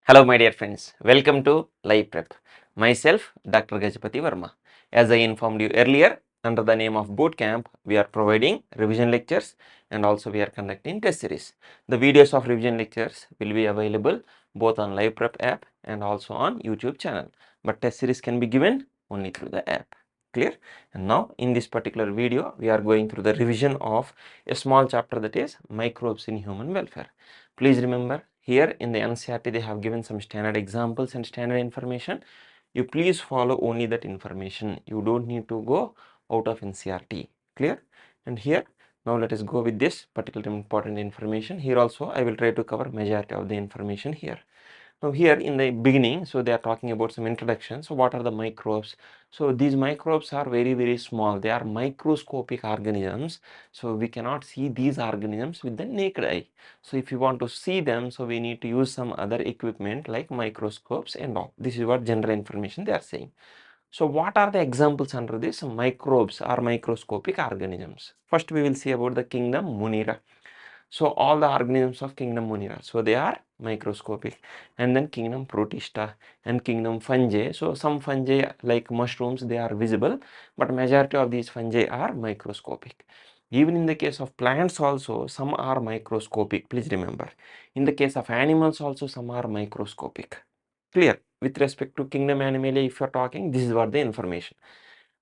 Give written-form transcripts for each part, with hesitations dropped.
Hello, my dear friends. Welcome to Live Prep. Myself, Dr. Gajapati Verma. As I informed you earlier, under the name of Bootcamp, we are providing revision lectures and also we are conducting test series. The videos of revision lectures will be available both on Live Prep app and also on YouTube channel. But test series can be given only through the app. Clear? And now in this particular video, we are going through the revision of a small chapter, that is microbes in human welfare. Please remember, here in the NCERT they have given some standard examples and standard information. You please follow only that information. You don't need to go out of NCERT. Clear? And here now let us go with this particular important information. Here also I will try to cover majority of the information here. Now here in the beginning, so they are talking about some introduction. So what are the microbes? So these microbes are very small. They are microscopic organisms. So we cannot see these organisms with the naked eye. So if you want to see them, so we need to use some other equipment like microscopes and all. This is what general information they are saying. So what are the examples under this? Microbes are microscopic organisms. First we will see about the kingdom Munira. So all the organisms of kingdom Munira, so they are microscopic. And then kingdom Protista and kingdom Fungi. So some fungi like mushrooms, they are visible, but majority of these fungi are microscopic. Even in the case of plants also, some are microscopic, please remember. In the case of animals also, some are microscopic. Clear? With respect to kingdom Animalia, if you are talking, this is what the information.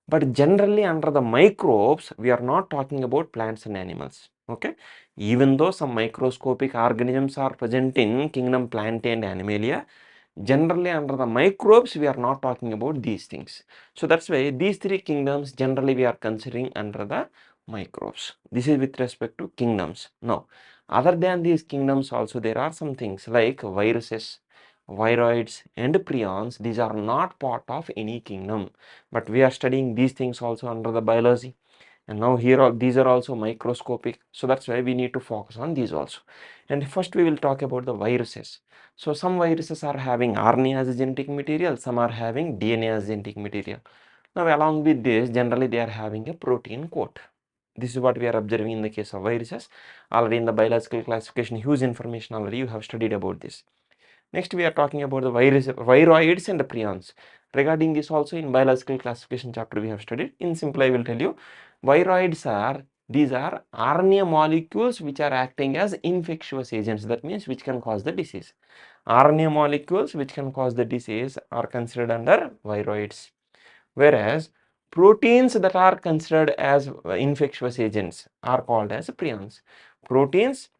But generally under the microbes, we are not talking about plants and animals. Okay, even though some microscopic organisms are present in kingdom Plantae and Animalia, generally under the microbes we are not talking about these things. So that's why these three kingdoms generally we are considering under the microbes. This is with respect to kingdoms. Now, other than these kingdoms also there are some things like viruses, viroids and prions. These are not part of any kingdom, but we are studying these things also under the biology. And now here these are also microscopic, so that's why we need to focus on these also. And first we will talk about the viruses. So some viruses are having RNA as a genetic material, some are having DNA as genetic material. Now along with this, generally they are having a protein coat. This is what we are observing in the case of viruses. Already in the biological classification, huge information already you have studied about this. Next we are talking about the viroids and the prions. Regarding this also in biological classification chapter we have studied. In simple I will tell you, viroids are, these are RNA molecules which are acting as infectious agents. That means which can cause the disease. RNA molecules which can cause the disease are considered under viroids. Whereas proteins that are considered as infectious agents are called as prions. Proteins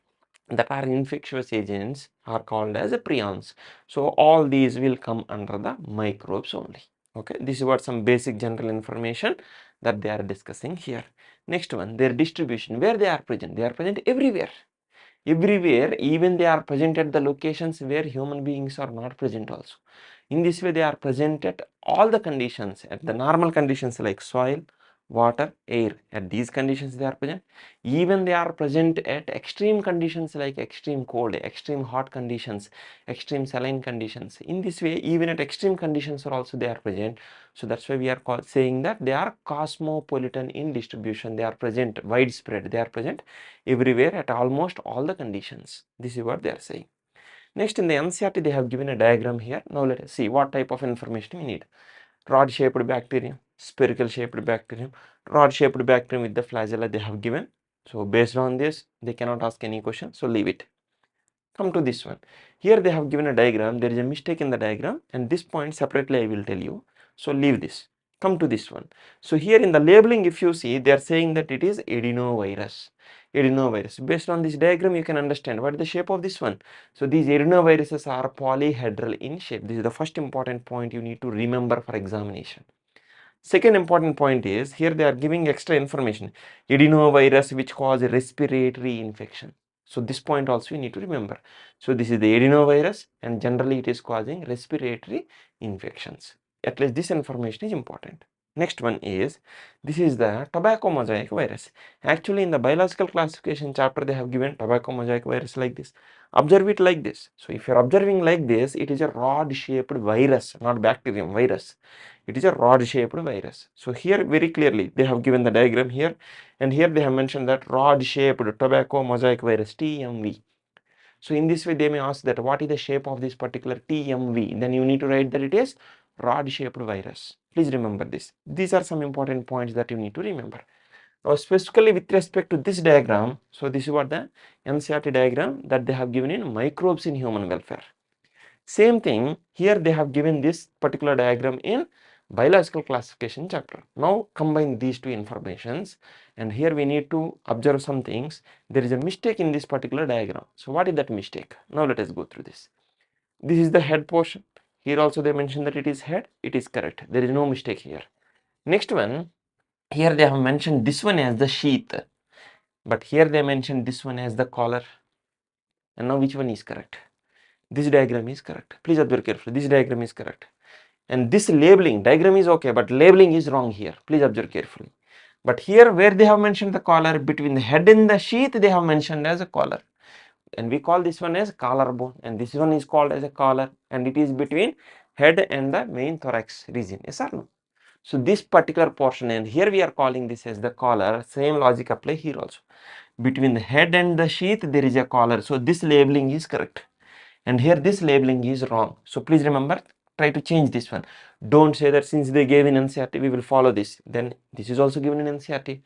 that are infectious agents are called as prions. So all these will come under the microbes only. Okay, this is what some basic general information that they are discussing here. Next one, their distribution, where they are present. They are present everywhere. Everywhere, even they are present at the locations where human beings are not present also. In this way, they are present at all the conditions, at the normal conditions like soil, water, air. At these conditions they are present. Even they are present at extreme conditions like extreme cold, extreme hot conditions, extreme saline conditions. In this way, even at extreme conditions are also they are present. So that's why we are saying that they are cosmopolitan in distribution. They are present widespread. They are present everywhere at almost all the conditions. This is what they are saying. Next, in the NCERT they have given a diagram here. Now let us see what type of information we need. Rod shaped bacterium, spherical shaped bacterium, rod shaped bacterium with the flagella they have given. So based on this they cannot ask any question, so leave it. Come to this one. Here they have given a diagram. There is a mistake in the diagram and this point separately I will tell you. So leave this. Come to this one. So here in the labeling, if you see, they are saying that it is adenovirus. Adenovirus. Based on this diagram, you can understand what is the shape of this one. So these adenoviruses are polyhedral in shape. This is the first important point you need to remember for examination. Second important point is here they are giving extra information. Adenovirus which cause respiratory infection. So this point also you need to remember. So this is the adenovirus and generally it is causing respiratory infections. At least this information is important. Next one is, this is the tobacco mosaic virus. Actually in the biological classification chapter they have given tobacco mosaic virus like this. Observe it like this. So if you are observing like this, it is a rod shaped virus, not bacterium, virus. It is a rod shaped virus. So here very clearly they have given the diagram here and here they have mentioned that rod shaped tobacco mosaic virus TMV. So in this way they may ask that what is the shape of this particular TMV, then you need to write that it is rod shaped virus. Please remember this. These are some important points that you need to remember. Now specifically with respect to this diagram, so this is what the NCERT diagram that they have given in microbes in human welfare. Same thing here they have given this particular diagram in biological classification chapter. Now combine these two informations, and here we need to observe some things. There is a mistake in this particular diagram. So what is that mistake? Now let us go through this. This is the head portion. Here also they mentioned that it is head. It is correct. There is no mistake here. Next one, here they have mentioned this one as the sheath, but here they mentioned this one as the collar. And now which one is correct? This diagram is correct. Please observe carefully. This diagram is correct. And this labeling, diagram is okay, but labeling is wrong here. Please observe carefully. But here where they have mentioned the collar, between the head and the sheath, they have mentioned as a collar. And we call this one as collarbone, and this one is called as a collar, and it is between head and the main thorax region. Yes or no? So this particular portion, and here we are calling this as the collar. Same logic apply here also. Between the head and the sheath, there is a collar. So this labeling is correct. And here this labeling is wrong. So please remember, try to change this one. Don't say that since they gave in NCERT, we will follow this. Then this is also given in NCERT.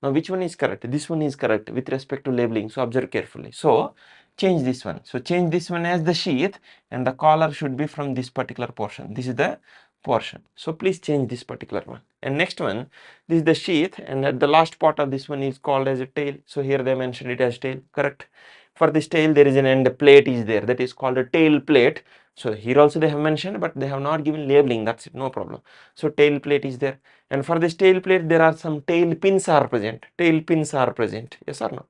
Now which one is correct? This one is correct with respect to labeling. So observe carefully. So change this one. So change this one as the sheath, and the collar should be from this particular portion. This is the portion. So please change this particular one. And next one, this is the sheath, and at the last part of this one is called as a tail. So here they mentioned it as tail, correct? For this tail there is an end plate is there, that is called a tail plate. So here also they have mentioned, but they have not given labeling, that's it, no problem. So tail plate is there, and for this tail plate there are some tail pins are present. Tail pins are present, yes or no?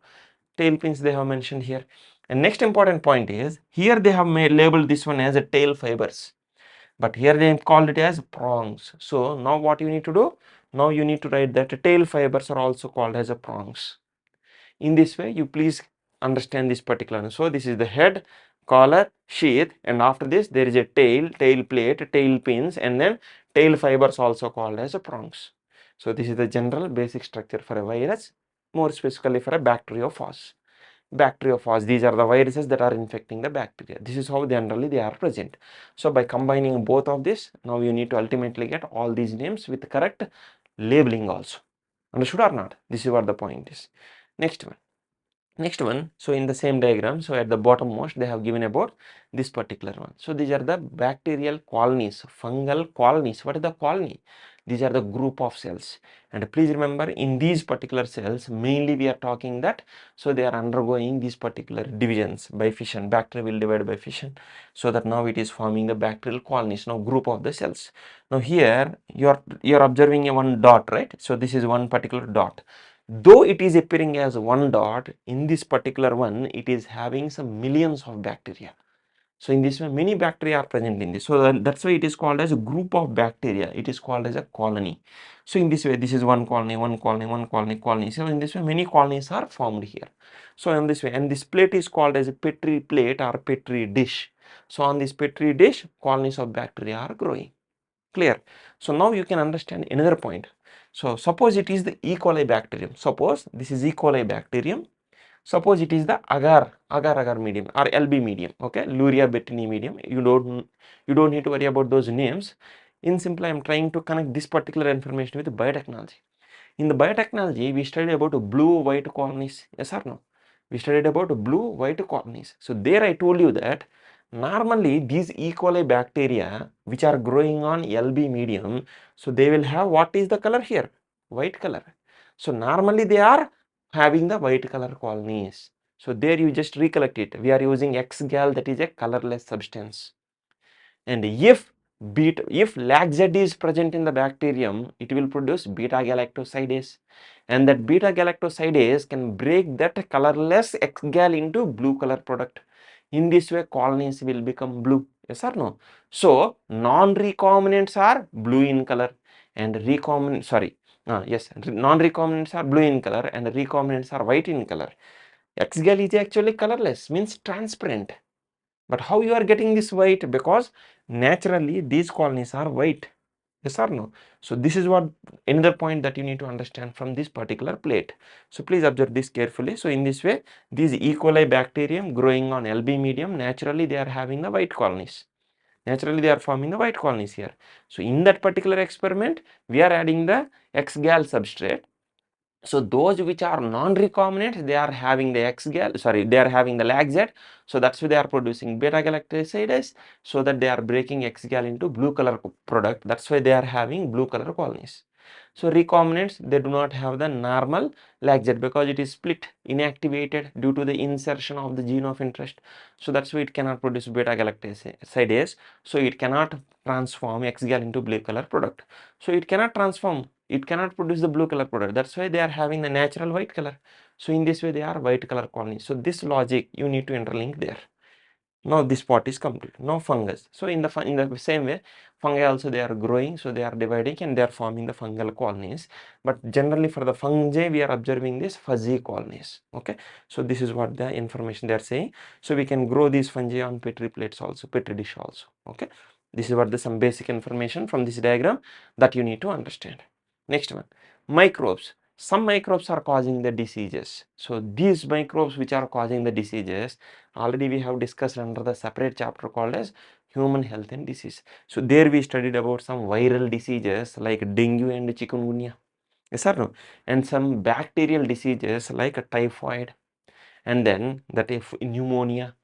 Tail pins they have mentioned here. And next important point is, here they have made labeled this one as a tail fibers, but here they called it as prongs. So now what you need to do? Now you need to write that tail fibers are also called as a prongs. In this way, you please understand this particular. So this is the head, collar, sheath, and after this there is a tail, tail plate, tail pins, and then tail fibers also called as a prongs. So this is the general basic structure for a virus, more specifically for a bacteriophage. Bacteriophage, these are the viruses that are infecting the bacteria. This is how generally they are present. So by combining both of this, now you need to ultimately get all these names with correct labeling also. Understood or not? This is what the point is. Next one. Next one, so in the same diagram, so at the bottom most they have given about this particular one. So these are the bacterial colonies, fungal colonies. What is the colony? These are the group of cells. And please remember, in these particular cells, mainly we are talking that, so they are undergoing these particular divisions by fission. Bacteria will divide by fission, so that now it is forming the bacterial colonies, now group of the cells. Now here you are observing a one dot, right? So this is one particular dot. Though it is appearing as one dot, in this particular one, it is having some millions of bacteria. So in this way, many bacteria are present in this. So that's why it is called as a group of bacteria. It is called as a colony. So in this way, this is one colony, one colony, one colony, colony. So in this way, many colonies are formed here. So in this way, and this plate is called as a petri plate or petri dish. So on this petri dish, colonies of bacteria are growing. Clear? So now you can understand another point. So suppose it is the E. coli bacterium. Suppose this is E. coli bacterium. Suppose it is the agar medium or LB medium. Okay, Luria bettini medium. You don't need to worry about those names. In simple, I am trying to connect this particular information with biotechnology. In the biotechnology, we studied about blue-white colonies. Yes or no? We studied about blue-white colonies. So there I told you that normally these E. coli bacteria which are growing on LB medium, so they will have, what is the color here? White color. So normally they are having the white color colonies. So there you just recollect it. We are using X-gal, that is a colorless substance. And if lac-Z is present in the bacterium, it will produce beta-galactosidase, and that beta-galactosidase can break that colorless X-gal into blue color product. In this way, colonies will become blue. Yes or no? So non-recombinants are blue in color, and non-recombinants are blue in color, and recombinants are white in color. X-gal is actually colorless, means transparent. But how you are getting this white? Because naturally these colonies are white. Yes or no? So this is what another point that you need to understand from this particular plate. So please observe this carefully. So in this way, these E. coli bacterium growing on LB medium, naturally they are having the white colonies. Naturally they are forming the white colonies here. So in that particular experiment, we are adding the X-gal substrate. So those which are non-recombinant, they are having the X-gal, sorry, they are having the lag-Z. So that's why they are producing beta-galactosidase, so that they are breaking X-gal into blue color product. That's why they are having blue color colonies. So recombinants, they do not have the normal lag-Z because it is split, inactivated due to the insertion of the gene of interest. So that's why it cannot produce beta-galactosidase. So it cannot transform X-gal into blue color product. So it cannot transform, it cannot produce the blue color product. That's why they are having the natural white color. So in this way they are white color colonies. So this logic you need to interlink there. Now this part is complete. Now fungus. So in the same way, fungi also they are growing, so they are dividing and they are forming the fungal colonies. But generally for the fungi, we are observing these fuzzy colonies. Okay, so this is what the information they are saying. So we can grow these fungi on petri plates also, petri dish also. Okay, this is what the some basic information from this diagram that you need to understand. Next one, microbes. Some microbes are causing the diseases. So these microbes which are causing the diseases, already we have discussed under the separate chapter called as human health and disease. So there we studied about some viral diseases like dengue and chikungunya. Yes or no? And some bacterial diseases like typhoid, and then that if pneumonia.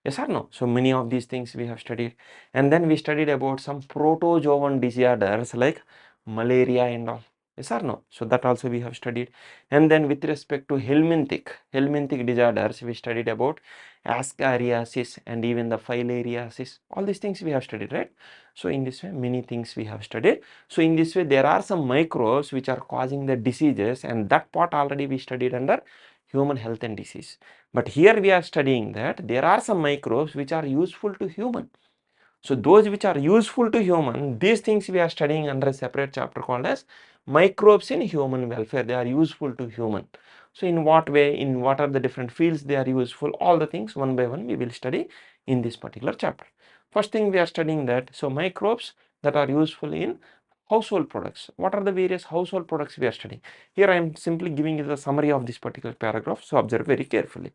Yes or no? So many of these things we have studied. And then we studied about some protozoan disorders like malaria and all. Yes or no? So that also we have studied. And then with respect to helminthic disorders, we studied about ascariasis and even the filariasis. All these things we have studied, right? So in this way, many things we have studied. So in this way, there are some microbes which are causing the diseases, and that part already we studied under human health and disease. But here we are studying that there are some microbes which are useful to human. So those which are useful to human, these things we are studying under a separate chapter called as microbes in human welfare. They are useful to human. So in what way, in what are the different fields they are useful, all the things one by one we will study in this particular chapter. First thing we are studying that, so microbes that are useful in household products. What are the various household products we are studying? Here I am simply giving you the summary of this particular paragraph, so observe very carefully.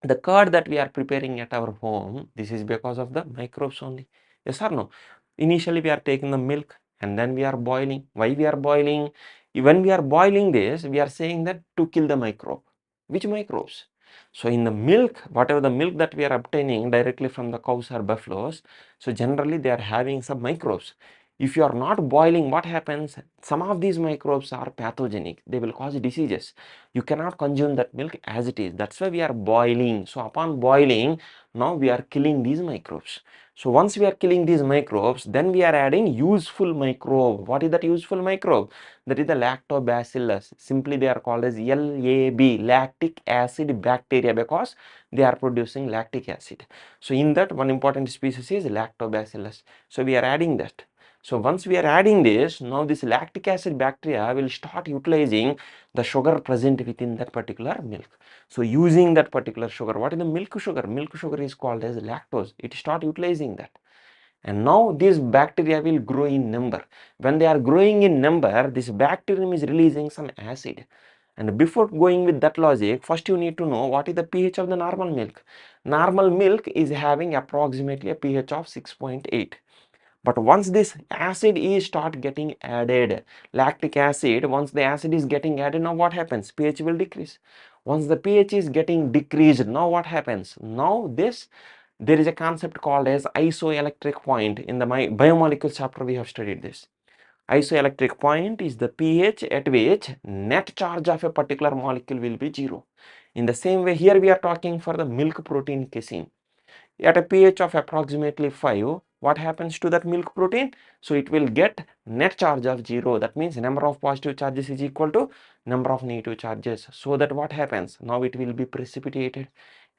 The curd that we are preparing at our home, this is because of the microbes only. Yes or no? Initially we are taking the milk and then we are boiling. Why we are boiling? When we are boiling this, we are saying that to kill the microbe. Which microbes? So in the milk, whatever the milk that we are obtaining directly from the cows or buffaloes, so generally they are having some microbes. If you are not boiling, what happens? Some of these microbes are pathogenic. They will cause diseases. You cannot consume that milk as it is. That's why we are boiling. So upon boiling, now we are killing these microbes. So once we are killing these microbes, then we are adding useful microbe. What is that useful microbe? That is the lactobacillus. Simply they are called as LAB, lactic acid bacteria, because they are producing lactic acid. So in that, one important species is lactobacillus. So we are adding that. So once we are adding this, now this lactic acid bacteria will start utilizing the sugar present within that particular milk. So using that particular sugar, what is the milk sugar? Milk sugar is called as lactose. It start utilizing that. And now these bacteria will grow in number. When they are growing in number, this bacterium is releasing some acid. And before going with that logic, first you need to know what is the pH of the normal milk. Normal milk is having approximately a pH of 6.8. But once this acid is start getting added, lactic acid, once the acid is getting added, now what happens? pH will decrease. Once the pH is getting decreased, now what happens? Now there is a concept called as isoelectric point. In the biomolecules chapter we have studied this. Isoelectric point is the pH at which net charge of a particular molecule will be 0. In the same way, here we are talking for the milk protein casein. At a pH of approximately 5, what happens to that milk protein? So it will get net charge of 0. That means number of positive charges is equal to number of negative charges. So that what happens? Now it will be precipitated.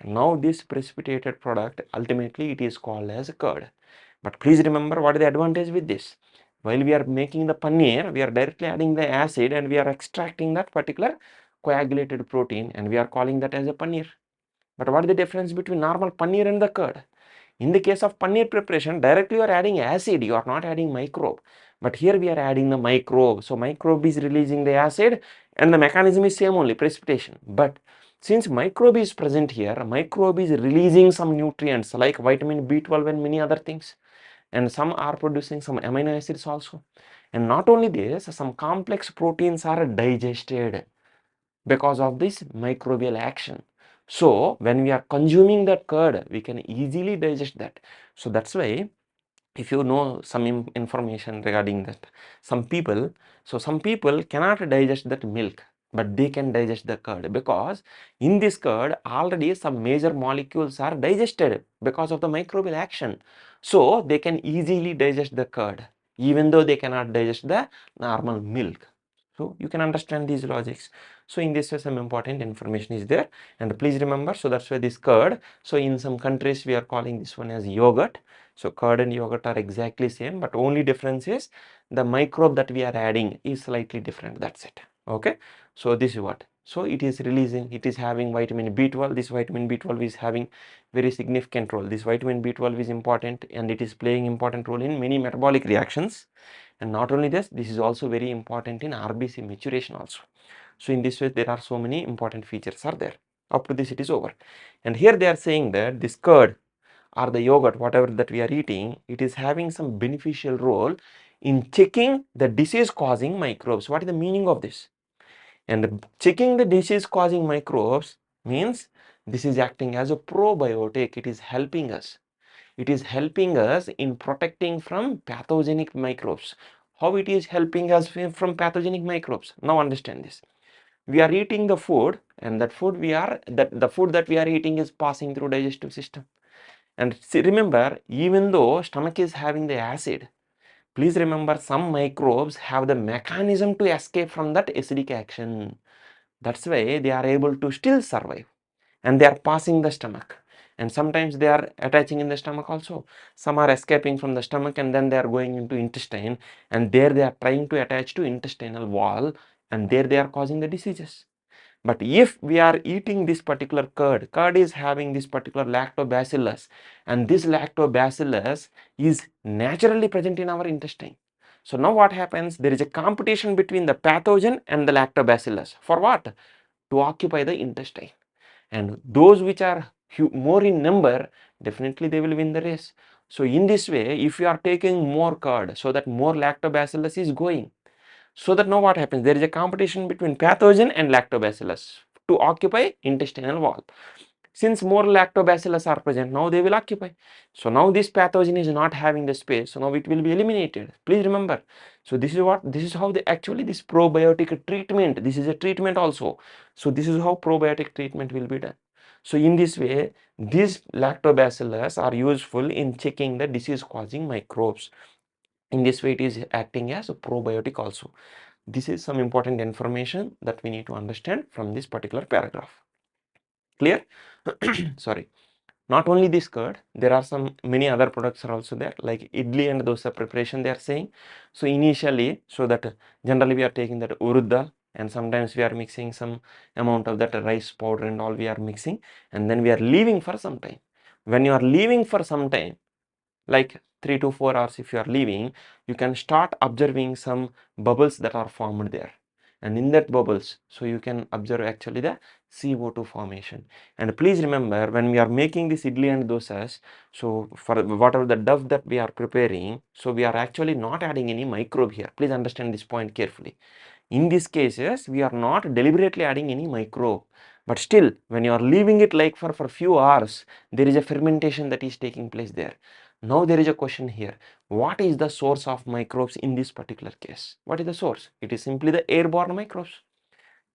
And now this precipitated product, ultimately it is called as curd. But please remember, what is the advantage with this? While we are making the paneer, we are directly adding the acid and we are extracting that particular coagulated protein, and we are calling that as a paneer. But what is the difference between normal paneer and the curd? In the case of paneer preparation, directly you are adding acid, you are not adding microbe. But here we are adding the microbe. So microbe is releasing the acid and the mechanism is same only, precipitation. But since microbe is present here, microbe is releasing some nutrients like vitamin B12 and many other things. And some are producing some amino acids also. And not only this, some complex proteins are digested because of this microbial action. So when we are consuming that curd, we can easily digest that. So that's why if you know some information regarding that, some people cannot digest that milk, but they can digest the curd, because in this curd already some major molecules are digested because of the microbial action. So they can easily digest the curd even though they cannot digest the normal milk. So you can understand these logics. So in this way some important information is there, and please remember, so that's why this curd, so in some countries we are calling this one as yogurt. So curd and yogurt are exactly same, but only difference is the microbe that we are adding is slightly different, that's it. Okay, so this is what, so it is releasing, it is having vitamin B12. This vitamin B12 is having very significant role. This vitamin B12 is important and it is playing important role in many metabolic reactions. And not only this, this is also very important in RBC maturation also. So in this way there are so many important features are there. Up to this it is over. And here they are saying that this curd or the yogurt, whatever that we are eating, it is having some beneficial role in checking the disease causing microbes. What is the meaning of this? And checking the disease causing microbes means this is acting as a probiotic. It is helping us. It is helping us in protecting from pathogenic microbes. How it is helping us from pathogenic microbes? Now understand this. We are eating the food, and that food the food that we are eating is passing through digestive system. And see, remember, even though stomach is having the acid, please remember some microbes have the mechanism to escape from that acidic action. That's why they are able to still survive, and they are passing the stomach. And sometimes they are attaching in the stomach also. Some are escaping from the stomach and then they are going into intestine, and there they are trying to attach to intestinal wall, and there they are causing the diseases. But if we are eating this particular curd is having this particular lactobacillus, and this lactobacillus is naturally present in our intestine. So now what happens? There is a competition between the pathogen and the lactobacillus. For what? To occupy the intestine. And those which are more in number, definitely they will win the race. So in this way, if you are taking more curd, so that more lactobacillus is going, so that now what happens? There is a competition between pathogen and lactobacillus to occupy intestinal wall. Since more lactobacillus are present, now they will occupy. So now this pathogen is not having the space, so now it will be eliminated. Please remember. So this is how actually this probiotic treatment, this is a treatment also. So this is how probiotic treatment will be done. So in this way, these lactobacillus are useful in checking the disease causing microbes. In this way, it is acting as a probiotic also. This is some important information that we need to understand from this particular paragraph. Clear? Sorry. Not only this curd, there are some many other products are also there, like idli and dosa preparation they are saying. So initially, so that generally we are taking that urud dal, and sometimes we are mixing some amount of that rice powder and all we are mixing, and then we are leaving for some time. When you are leaving for some time, like 3 to 4 hours, if you are leaving, you can start observing some bubbles that are formed there. And in that bubbles, so you can observe actually the CO2 formation. And please remember, when we are making this idli and dosas, so for whatever the dough that we are preparing, so we are actually not adding any microbe here. Please understand this point carefully. In these cases, we are not deliberately adding any microbe. But still, when you are leaving it like for few hours, there is a fermentation that is taking place there. Now there is a question here. What is the source of microbes in this particular case? What is the source? It is simply the airborne microbes.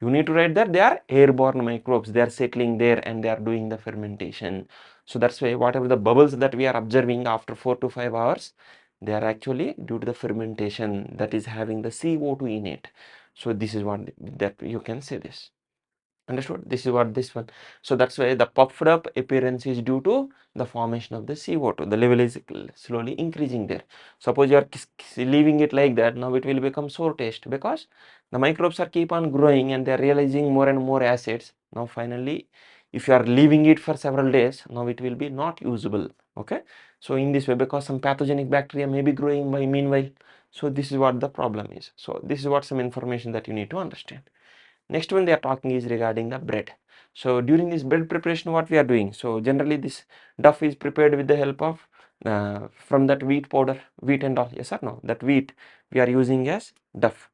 You need to write that they are airborne microbes. They are settling there and they are doing the fermentation. So that's why whatever the bubbles that we are observing after 4 to 5 hours, they are actually due to the fermentation that is having the CO2 in it. So this is what that you can say this. Understood? This is what this one. So that's why the puffed up appearance is due to the formation of the CO2. The level is slowly increasing there. Suppose you are leaving it like that, now it will become sour taste because the microbes are keep on growing and they are realizing more and more acids. Now finally, if you are leaving it for several days, now it will be not usable. Okay. So in this way, because some pathogenic bacteria may be growing by meanwhile, So this is what the problem is. So this is what some information that you need to understand. Next one they are talking is regarding the bread. So during this bread preparation, what we are doing? So generally this duff is prepared with the help of from that wheat powder, wheat and all. Yes or no? That wheat we are using as duff.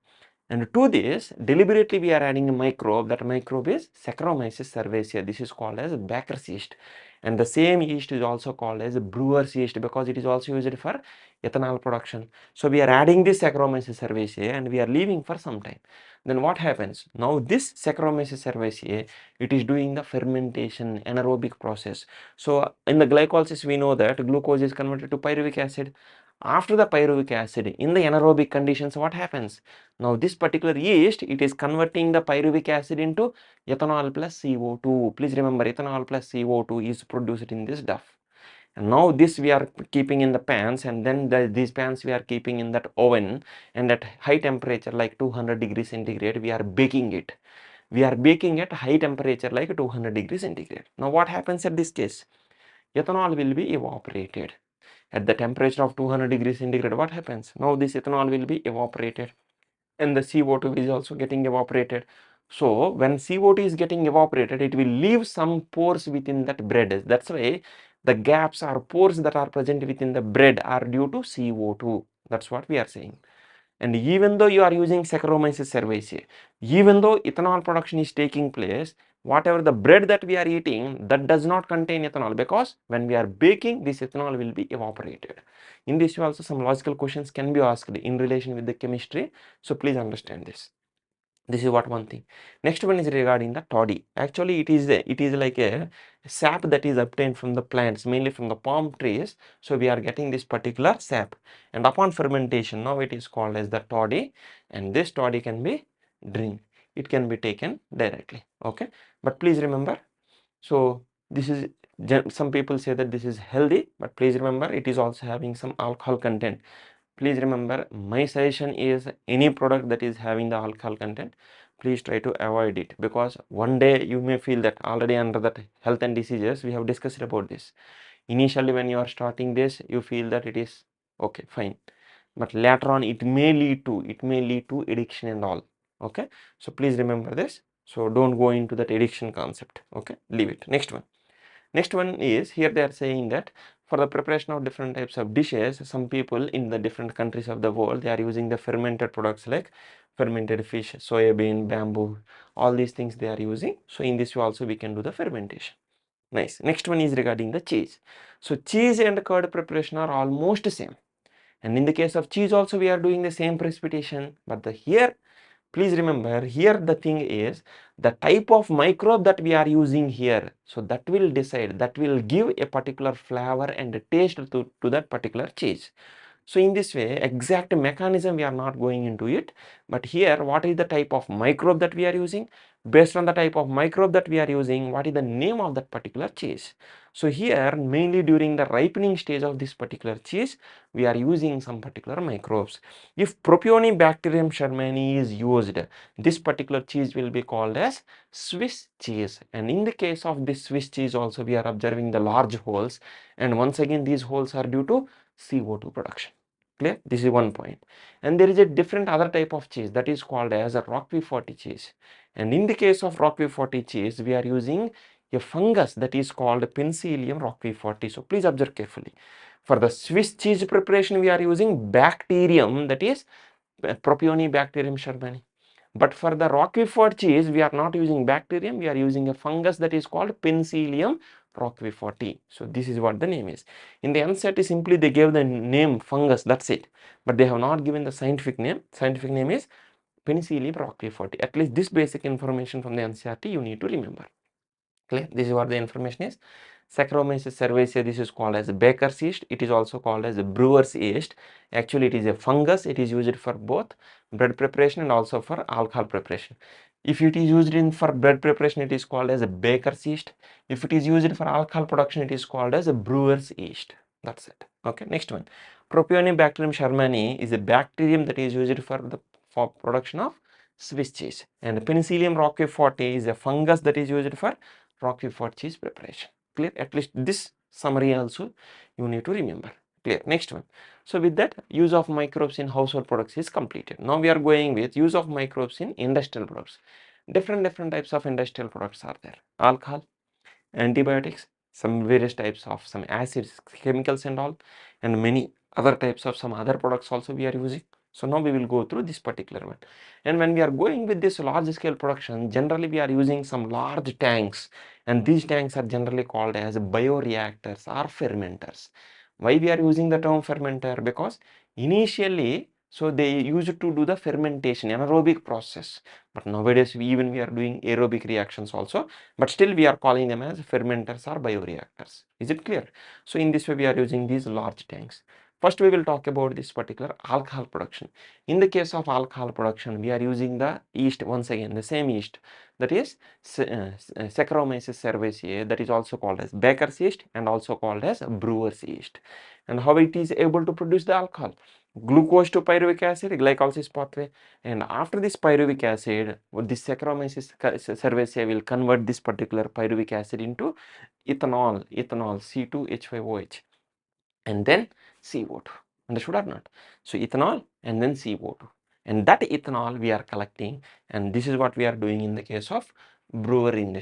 And to this, deliberately we are adding a microbe. That microbe is Saccharomyces cerevisiae. This is called as baker's yeast. And the same yeast is also called as brewer's yeast because it is also used for ethanol production. So we are adding this Saccharomyces cerevisiae and we are leaving for some time. Then what happens? Now this Saccharomyces cerevisiae, it is doing the fermentation anaerobic process. So in the glycolysis we know that glucose is converted to pyruvic acid. After the pyruvic acid, in the anaerobic conditions, what happens? Now this particular yeast, it is converting the pyruvic acid into ethanol plus CO2. Please remember, ethanol plus CO2 is produced in this duff. And now this we are keeping in the pans, and then these pans we are keeping in that oven, and at high temperature like 200 degrees centigrade we are baking it. We are baking at high temperature like 200 degrees centigrade. Now what happens at this case? Ethanol will be evaporated. At the temperature of 200 degrees centigrade, what happens? Now this ethanol will be evaporated and the CO2 is also getting evaporated. So when CO2 is getting evaporated, it will leave some pores within that bread. That's why the gaps or pores that are present within the bread are due to CO2. That's what we are saying. And even though you are using Saccharomyces cerevisiae, even though ethanol production is taking place, whatever the bread that we are eating, that does not contain ethanol, because when we are baking, this ethanol will be evaporated. In this also some logical questions can be asked in relation with the chemistry. So please understand this. This is what one thing. Next one is regarding the toddy. Actually it is like a sap that is obtained from the plants, mainly from the palm trees. So we are getting this particular sap, and upon fermentation now it is called as the toddy, and this toddy can be drink. It can be taken directly. Okay, but please remember, so this is, some people say that this is healthy, but please remember it is also having some alcohol content. Please remember, my suggestion is any product that is having the alcohol content, please try to avoid it, because one day you may feel that already under that health and diseases we have discussed about this. Initially when you are starting this, you feel that it is okay, fine, but later on it may lead to addiction and all. Okay, so please remember this. So don't go into that addiction concept. Okay, leave it. Next one is, here they are saying that for the preparation of different types of dishes, some people in the different countries of the world, they are using the fermented products like fermented fish, soybean, bamboo, all these things they are using. So in this way also we can do the fermentation. Nice. Next one is regarding the cheese. So cheese and curd preparation are almost same. And in the case of cheese also we are doing the same precipitation, but here please remember, here the thing is the type of microbe that we are using here. So that will decide, that will give a particular flavor and taste to that particular cheese. So in this way, exact mechanism we are not going into it, but here what is the type of microbe that we are using? Based on the type of microbe that we are using, what is the name of that particular cheese? So here mainly during the ripening stage of this particular cheese, we are using some particular microbes. If Propionibacterium shermani is used, this particular cheese will be called as Swiss cheese. And in the case of this Swiss cheese also we are observing the large holes, and once again these holes are due to CO2 production. Clear? This is one point. And there is a different other type of cheese that is called as a Roquefort cheese. And in the case of Roquefort cheese, we are using a fungus that is called Penicillium roqueforti. So please observe carefully. For the Swiss cheese preparation, we are using bacterium, that is Propionibacterium shermani. But for the Roquefort cheese, we are not using bacterium, we are using a fungus that is called Penicillium roqueforti. So this is what the name is. In the NCERT, simply they gave the name fungus, that's it. But they have not given the scientific name. Scientific name is Penicillium roqueforti. At least this basic information from the NCERT you need to remember. Clear? This is what the information is. Saccharomyces cerevisiae, this is called as baker's yeast. It is also called as a brewer's yeast. Actually, it is a fungus. It is used for both bread preparation and also for alcohol preparation. If it is used for bread preparation, it is called as a baker's yeast. If it is used for alcohol production, it is called as a brewer's yeast. That's it. Okay, next one. Propionibacterium shermani is a bacterium that is used for production of Swiss cheese. And Penicillium roqueforti is a fungus that is used for Roquefort cheese preparation. Clear? At least this summary also you need to remember. Clear. Next one. So with that, use of microbes in household products is completed. Now we are going with use of microbes in industrial products. Different types of industrial products are there. Alcohol, antibiotics, some various types of some acids, chemicals and all, and many other types of some other products also we are using. So now we will go through this particular one. And when we are going with this large scale production, generally we are using some large tanks, and these tanks are generally called as bioreactors or fermenters. Why we are using the term fermenter? Because initially, so they used to do the fermentation, anaerobic process. But nowadays, even we are doing aerobic reactions also, but still we are calling them as fermenters or bioreactors. Is it clear? So in this way, we are using these large tanks. First, we will talk about this particular alcohol production. In the case of alcohol production, we are using the yeast, once again, the same yeast, that is Saccharomyces cerevisiae, that is also called as baker's yeast and also called as brewer's yeast. And how it is able to produce the alcohol? Glucose to pyruvic acid, glycolysis pathway, and after this pyruvic acid, this Saccharomyces cerevisiae will convert this particular pyruvic acid into ethanol, C2H5OH, and then CO2. Understood or not? So ethanol and then CO2, and that ethanol we are collecting, and this is what we are doing in the case of brewing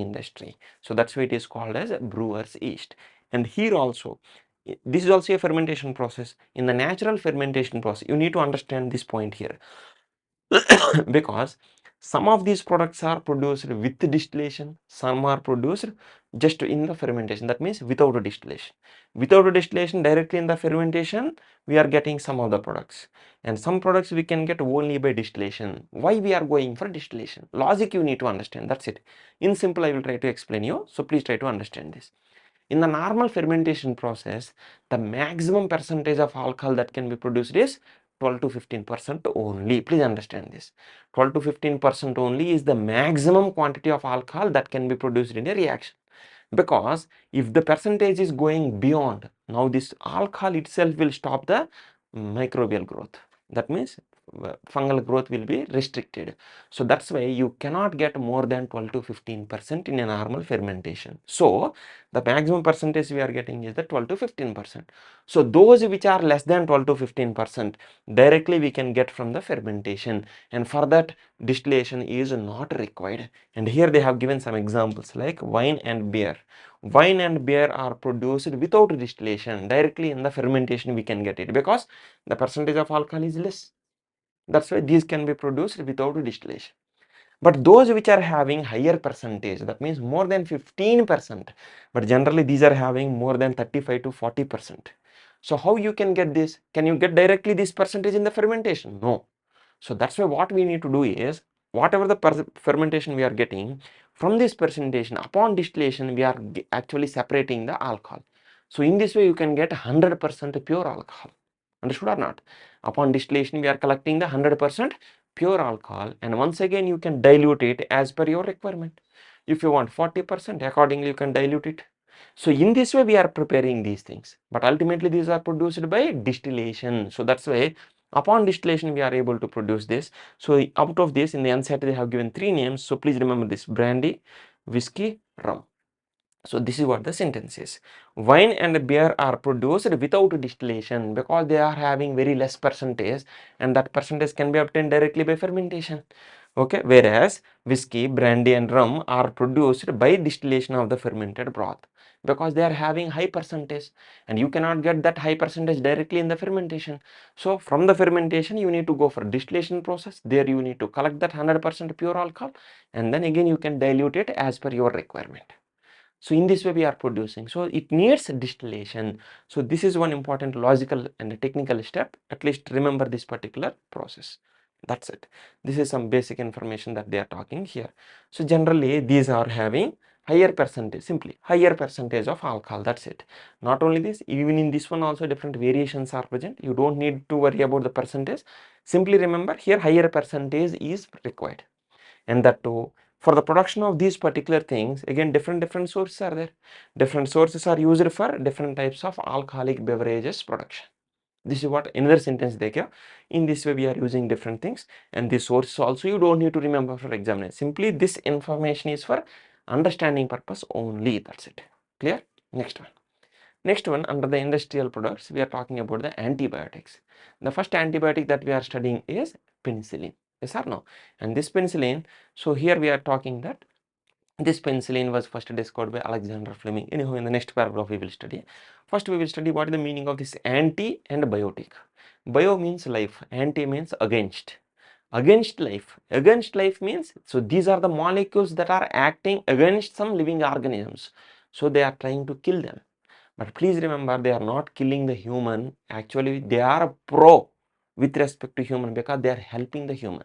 industry. So that's why it is called as brewer's yeast. And here also, this is also a fermentation process. In the natural fermentation process, you need to understand this point here. Because some of these products are produced with distillation, some are produced just in the fermentation, that means without a distillation. Without a distillation, directly in the fermentation, we are getting some of the products, and some products we can get only by distillation. Why we are going for distillation? Logic you need to understand, that's it. In simple, I will try to explain you, so please try to understand this. In the normal fermentation process, the maximum percentage of alcohol that can be produced is 12 to 15% only. Please understand this. 12 to 15% only is the maximum quantity of alcohol that can be produced in a reaction. Because if the percentage is going beyond, now this alcohol itself will stop the microbial growth. That means fungal growth will be restricted. So that's why you cannot get more than 12 to 15% in a normal fermentation. So the maximum percentage we are getting is the 12 to 15%. So those which are less than 12 to 15% directly we can get from the fermentation, and for that distillation is not required. And here they have given some examples like wine and beer. Wine and beer are produced without distillation. Directly in the fermentation we can get it because the percentage of alcohol is less. That's why these can be produced without distillation. But those which are having higher percentage, that means more than 15%, but generally these are having more than 35 to 40%. So how you can get this? Can you get directly this percentage in the fermentation? No. So that's why what we need to do is, whatever the fermentation we are getting, from this fermentation upon distillation we are actually separating the alcohol. So in this way you can get 100% pure alcohol. Understood or not? Upon distillation we are collecting the 100% pure alcohol, and once again you can dilute it as per your requirement. If you want 40%, accordingly you can dilute it. So in this way we are preparing these things, but ultimately these are produced by distillation. So that's why upon distillation we are able to produce this. So out of this, in the answer they have given 3 names, so please remember this: brandy, whiskey, rum. So this is what the sentence is. Wine and beer are produced without distillation because they are having very less percentage, and that percentage can be obtained directly by fermentation. Okay, whereas whiskey, brandy and rum are produced by distillation of the fermented broth because they are having high percentage, and you cannot get that high percentage directly in the fermentation. So from the fermentation you need to go for distillation process. There you need to collect that 100% pure alcohol, and then again you can dilute it as per your requirement. So in this way we are producing. So it needs distillation. So this is one important logical and technical step. At least remember this particular process. That's it. This is some basic information that they are talking here. So generally these are having higher percentage, simply higher percentage of alcohol. That's it. Not only this, even in this one also different variations are present. You don't need to worry about the percentage. Simply remember here higher percentage is required. And that too, for the production of these particular things, again different sources are there. Different sources are used for different types of alcoholic beverages production. This is what another sentence they give. In this way we are using different things, and this source also you don't need to remember for examiner. Simply this information is for understanding purpose only. That's it. Clear? Next one. Next one, under the industrial products, we are talking about the antibiotics. The first antibiotic that we are studying is penicillin. Yes or no? And this penicillin, so here we are talking that this penicillin was first discovered by Alexander Fleming. Anyhow, in the next paragraph we will study. First we will study what is the meaning of this anti and biotic. Bio means life, anti means against. Against life. Against life means, so these are the molecules that are acting against some living organisms. So they are trying to kill them. But please remember, they are not killing the human. Actually, they are pro with respect to human because they are helping the human.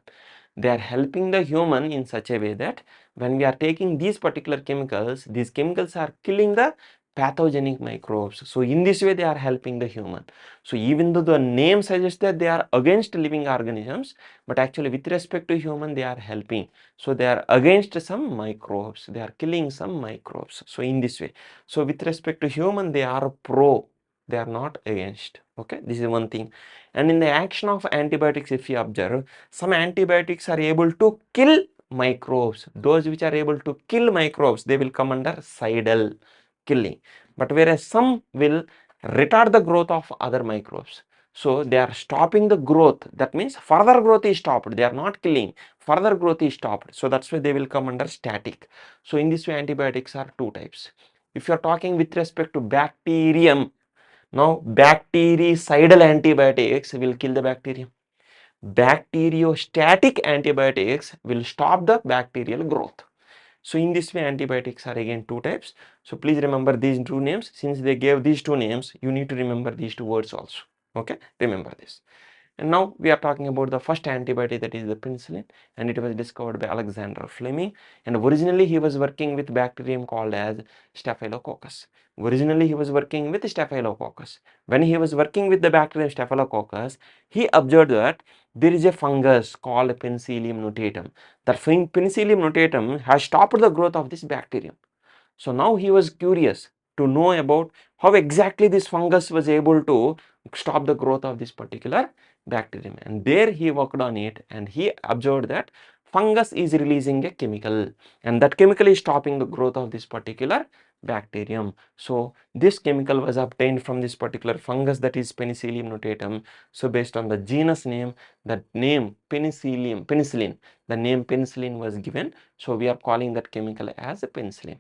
They are helping the human in such a way that when we are taking these particular chemicals, these chemicals are killing the pathogenic microbes. So in this way, they are helping the human. So even though the name suggests that they are against living organisms, but actually with respect to human, they are helping. So they are against some microbes. They are killing some microbes. So in this way. So with respect to human, they are pro, they are not against. Okay, this is one thing. And in the action of antibiotics, if you observe, some antibiotics are able to kill microbes. Those which are able to kill microbes, they will come under cidal killing. But whereas some will retard the growth of other microbes. So they are stopping the growth. That means further growth is stopped. They are not killing. Further growth is stopped. So that's why they will come under static. So in this way, antibiotics are two types. If you are talking with respect to bacterium, now bactericidal antibiotics will kill the bacterium. Bacteriostatic antibiotics will stop the bacterial growth. So in this way, antibiotics are again two types. So please remember these two names. Since they gave these two names, you need to remember these two words also. Okay, remember this. And now we are talking about the first antibiotic, that is the penicillin, and it was discovered by Alexander Fleming. And originally he was working with bacterium called as Staphylococcus. Originally he was working with Staphylococcus. When he was working with the bacterium Staphylococcus, he observed that there is a fungus called Penicillium notatum. That Penicillium notatum has stopped the growth of this bacterium. So now he was curious to know about how exactly this fungus was able to stop the growth of this particular bacterium, and there he worked on it, and he observed that fungus is releasing a chemical, and that chemical is stopping the growth of this particular bacterium. So this chemical was obtained from this particular fungus, that is Penicillium notatum. So based on the genus name, that name penicillin, the name penicillin was given. So we are calling that chemical as a penicillin.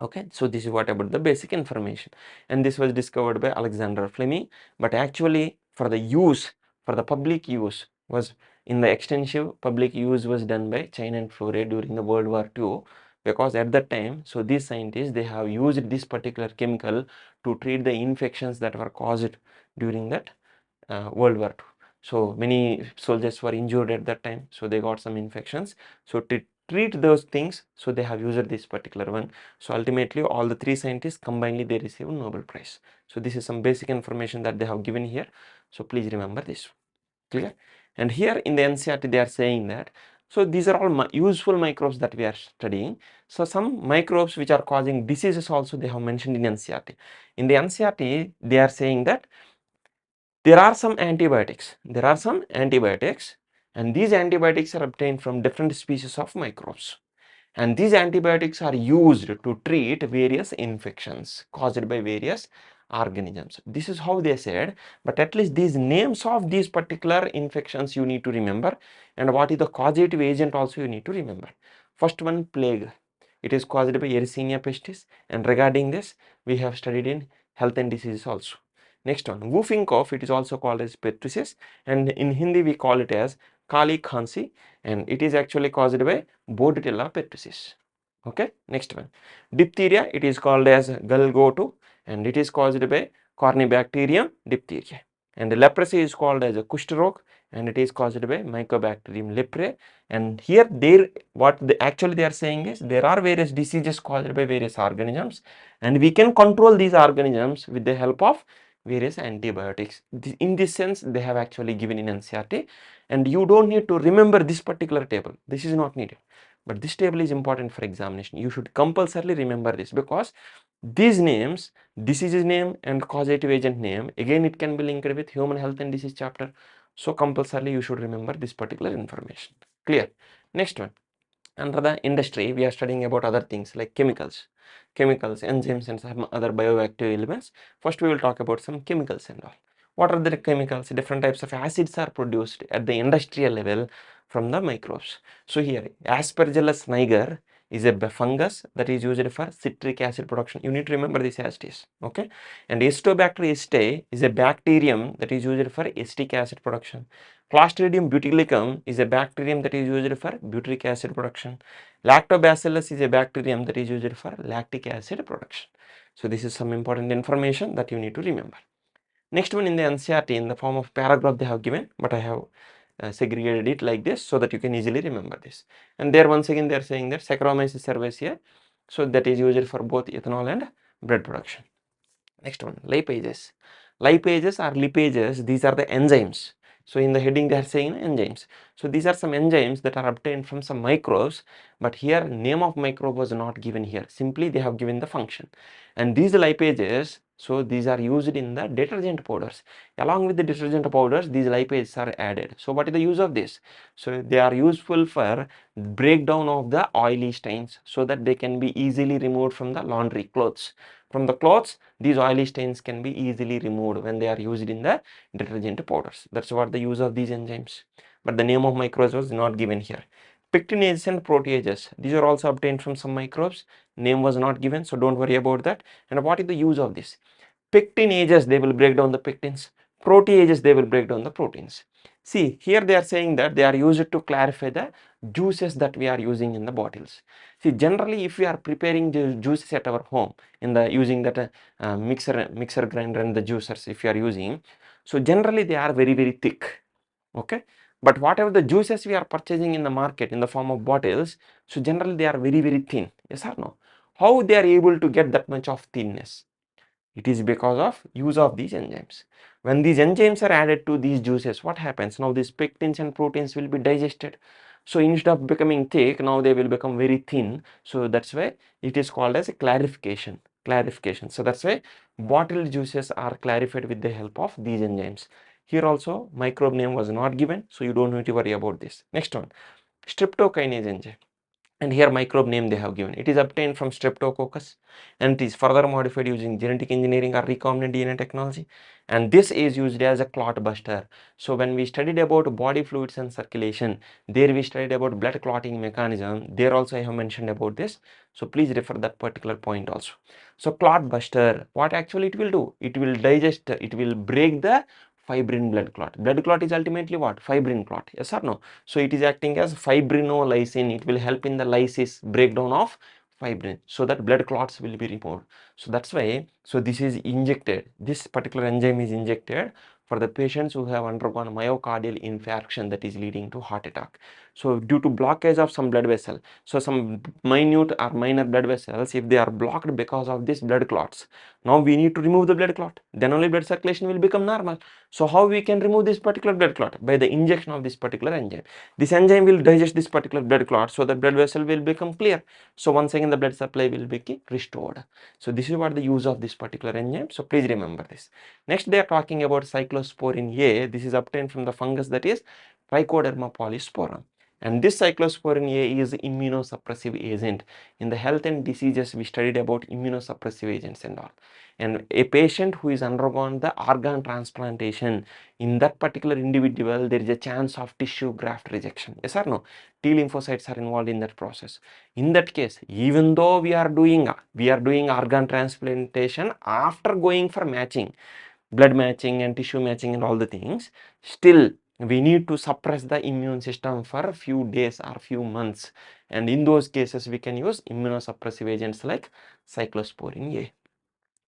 Okay, so this is what about the basic information, and this was discovered by Alexander Fleming. But actually for the use, for the public use, was in the extensive public use was done by China and Florida during the World War II, because at that time, so these scientists, they have used this particular chemical to treat the infections that were caused during that World War II. So many soldiers were injured at that time, so they got some infections. So to treat those things, so they have used this particular one. So ultimately all the three scientists combinedly, they received Nobel Prize. So this is some basic information that they have given here. So please remember this. Clear? And here in the NCERT they are saying that, so these are all useful microbes that we are studying. So some microbes which are causing diseases also they have mentioned in NCERT. In the NCERT they are saying that there are some antibiotics. And these antibiotics are obtained from different species of microbes. And these antibiotics are used to treat various infections caused by various organisms. This is how they said, but at least these names of these particular infections you need to remember, and what is the causative agent also you need to remember. First one, plague. It is caused by Yersinia pestis, and regarding this we have studied in health and diseases also. Next one, whooping cough. It is also called as pertussis, and in Hindi we call it as Kali Khansi, and it is actually caused by Bordetella pertussis. Okay, next one, diphtheria. It is called as Galgoto, and it is caused by Corynebacterium diphtheria. And leprosy is called as a Kushtrok, and it is caused by Mycobacterium leprae. And here what actually they are saying is there are various diseases caused by various organisms, and we can control these organisms with the help of various antibiotics. In this sense they have actually given in NCERT, and you don't need to remember this particular table. This is not needed, but this table is important for examination. You should compulsorily remember this, because these names, disease name and causative agent name, again it can be linked with human health and disease chapter. So compulsorily you should remember this particular information. Clear? Next one, under the industry we are studying about other things like chemicals. chemicals, enzymes and some other bioactive elements. First we will talk about some chemicals and all. What are the chemicals? Different types of acids are produced at the industrial level from the microbes. So here Aspergillus niger is a fungus that is used for citric acid production. You need to remember this as it is, okay? And Acetobacter acetae is a bacterium that is used for acetic acid production. Clostridium butylicum is a bacterium that is used for butyric acid production. Lactobacillus is a bacterium that is used for lactic acid production. So this is some important information that you need to remember. Next one in the NCERT in the form of paragraph they have given, but I have segregated it like this so that you can easily remember this. And there once again they are saying that Saccharomyces cerevisiae, so that is used for both ethanol and bread production. Next one, lipases. Lipases are lipases, these are the enzymes. So in the heading they are saying enzymes. So these are some enzymes that are obtained from some microbes, but here name of microbe was not given here. Simply they have given the function. And these lipases, so these are used in the detergent powders. Along with the detergent powders, these lipases are added. So what is the use of this? So they are useful for breakdown of the oily stains so that they can be easily removed from the laundry clothes. From the clothes, these oily stains can be easily removed when they are used in the detergent powders. That's what the use of these enzymes. But the name of microbes was not given here. Pectinases and proteases, these are also obtained from some microbes. Name was not given, so don't worry about that. And what is the use of this? Pectinases, they will break down the pectins. Proteases, they will break down the proteins. See, here they are saying that they are used to clarify the juices that we are using in the bottles. See, generally if we are preparing the juices at our home in the using that mixer grinder and the juicers if you are using, so generally they are very thick, okay? But whatever the juices we are purchasing in the market in the form of bottles, so generally they are very thin, yes or no? How they are able to get that much of thinness? It is because of use of these enzymes. When these enzymes are added to these juices, what happens? Now these pectins and proteins will be digested. So instead of becoming thick, now they will become very thin. So that's why it is called as a clarification. So that's why bottled juices are clarified with the help of these enzymes. Here also microbe name was not given, so you don't need to worry about this. Next one, streptokinase enzyme. And here microbe name they have given. It is obtained from streptococcus and it is further modified using genetic engineering or recombinant DNA technology, and this is used as a clot buster. So when we studied about body fluids and circulation, there we studied about blood clotting mechanism. There also I have mentioned about this, so please refer that particular point also. So clot buster, what actually it will do? It will digest, it will break the fibrin blood clot. Blood clot is ultimately what? Fibrin clot, yes or no? So it is acting as fibrinolysin. It will help in the lysis breakdown of fibrin so that blood clots will be removed. So that's why, so this is injected, this particular enzyme is injected for the patients who have undergone myocardial infarction that is leading to heart attack. So due to blockage of some blood vessel, so some minute or minor blood vessels, if they are blocked because of this blood clots, now we need to remove the blood clot, then only blood circulation will become normal. So how we can remove this particular blood clot? By the injection of this particular enzyme. This enzyme will digest this particular blood clot so that blood vessel will become clear. So once again the blood supply will be restored. So this is what the use of this particular enzyme. So please remember this. Next they are talking about cyclosporin A. This is obtained from the fungus that is Trichoderma polysporum. And this cyclosporin A is immunosuppressive agent. In the health and diseases we studied about immunosuppressive agents and all. And a patient who is undergone the organ transplantation, in that particular individual there is a chance of tissue graft rejection, yes or no? T lymphocytes are involved in that process. In that case, even though we are doing organ transplantation after going for matching, blood matching and tissue matching and all the things, still we need to suppress the immune system for a few days or few months, and in those cases we can use immunosuppressive agents like cyclosporin A.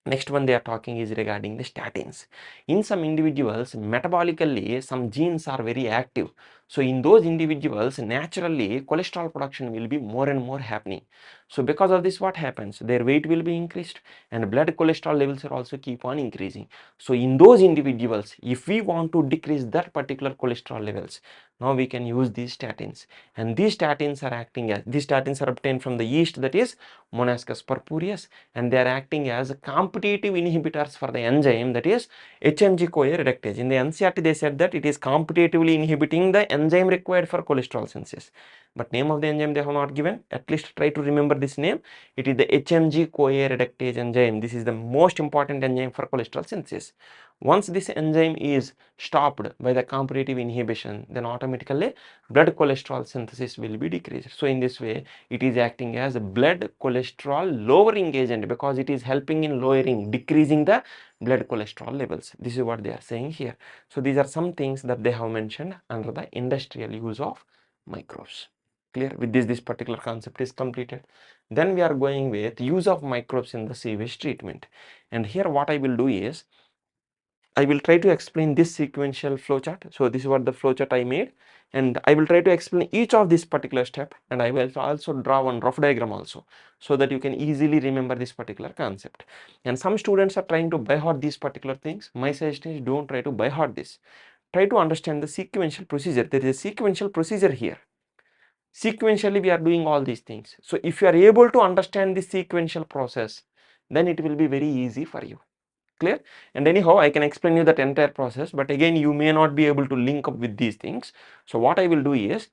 Next one they are talking is regarding the statins. In some individuals, metabolically some genes are very active. So in those individuals, naturally cholesterol production will be more and more happening. So because of this, what happens? Their weight will be increased and blood cholesterol levels are also keep on increasing. So in those individuals, if we want to decrease that particular cholesterol levels, now we can use these statins. And these statins are acting as, these statins are obtained from the yeast that is Monaskos purpureus, and they are acting as competitive inhibitors for the enzyme that is HMG-CoA reductase. In the NCERT they said that it is competitively inhibiting the enzyme required for cholesterol synthesis. But name of the enzyme they have not given. At least try to remember this name. It is the HMG-CoA reductase enzyme. This is the most important enzyme for cholesterol synthesis. Once this enzyme is stopped by the competitive inhibition, then automatically blood cholesterol synthesis will be decreased. So in this way, it is acting as a blood cholesterol lowering agent because it is helping in decreasing the blood cholesterol levels. This is what they are saying here. So these are some things that they have mentioned under the industrial use of microbes. Clear? With this particular concept is completed. Then we are going with use of microbes in the sewage treatment. And here what I will do is, I will try to explain this sequential flowchart. So this is what the flowchart I made, and I will try to explain each of this particular step, and I will also draw one rough diagram also, so that you can easily remember this particular concept. And some students are trying to by heart these particular things. My suggestion is don't try to by heart this. Try to understand the sequential procedure. There is a sequential procedure here. Sequentially we are doing all these things. So if you are able to understand the sequential process, then it will be very easy for you. Clear? And anyhow, I can explain you that entire process, but again you may not be able to link up with these things. So what I will do is,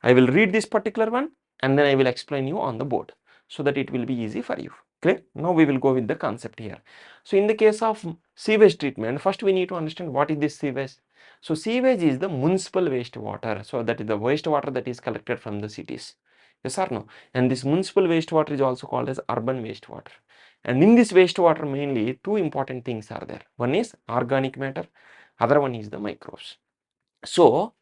I will read this particular one and then I will explain you on the board, so that it will be easy for you. Clear? Now we will go with the concept here. So in the case of sewage treatment, first we need to understand what is this sewage. So sewage is the municipal wastewater. So that is the wastewater that is collected from the cities. Yes or no? And this municipal wastewater is also called as urban wastewater. And in this wastewater mainly two important things are there. One is organic matter, other one is the microbes. So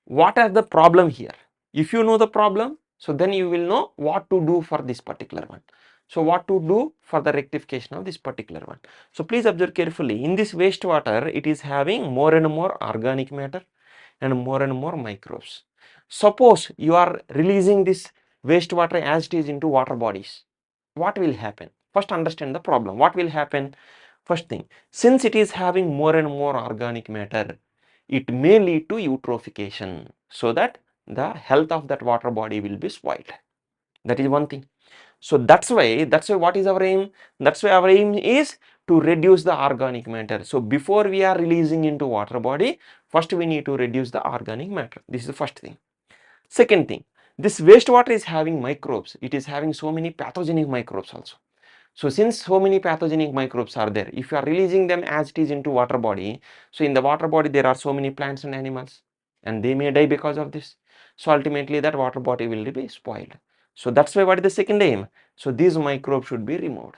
what are the problem here? If you know the problem, so then you will know what to do for this particular one. So what to do for the rectification of this particular one. So please observe carefully. In this wastewater, it is having more and more organic matter and more microbes. Suppose you are releasing this wastewater as it is into water bodies. What will happen? First understand the problem. What will happen? First thing, since it is having more and more organic matter, it may lead to eutrophication, so that the health of that water body will be spoiled. That is one thing. So that's why what is our aim? That's why our aim is to reduce the organic matter. So before we are releasing into water body, first we need to reduce the organic matter. This is the first thing. Second thing, this wastewater is having microbes. It is having so many pathogenic microbes also. So since so many pathogenic microbes are there, if you are releasing them as it is into water body, so in the water body there are so many plants and animals, and they may die because of this. So ultimately that water body will be spoiled. So that's why what is the second aim? So these microbes should be removed.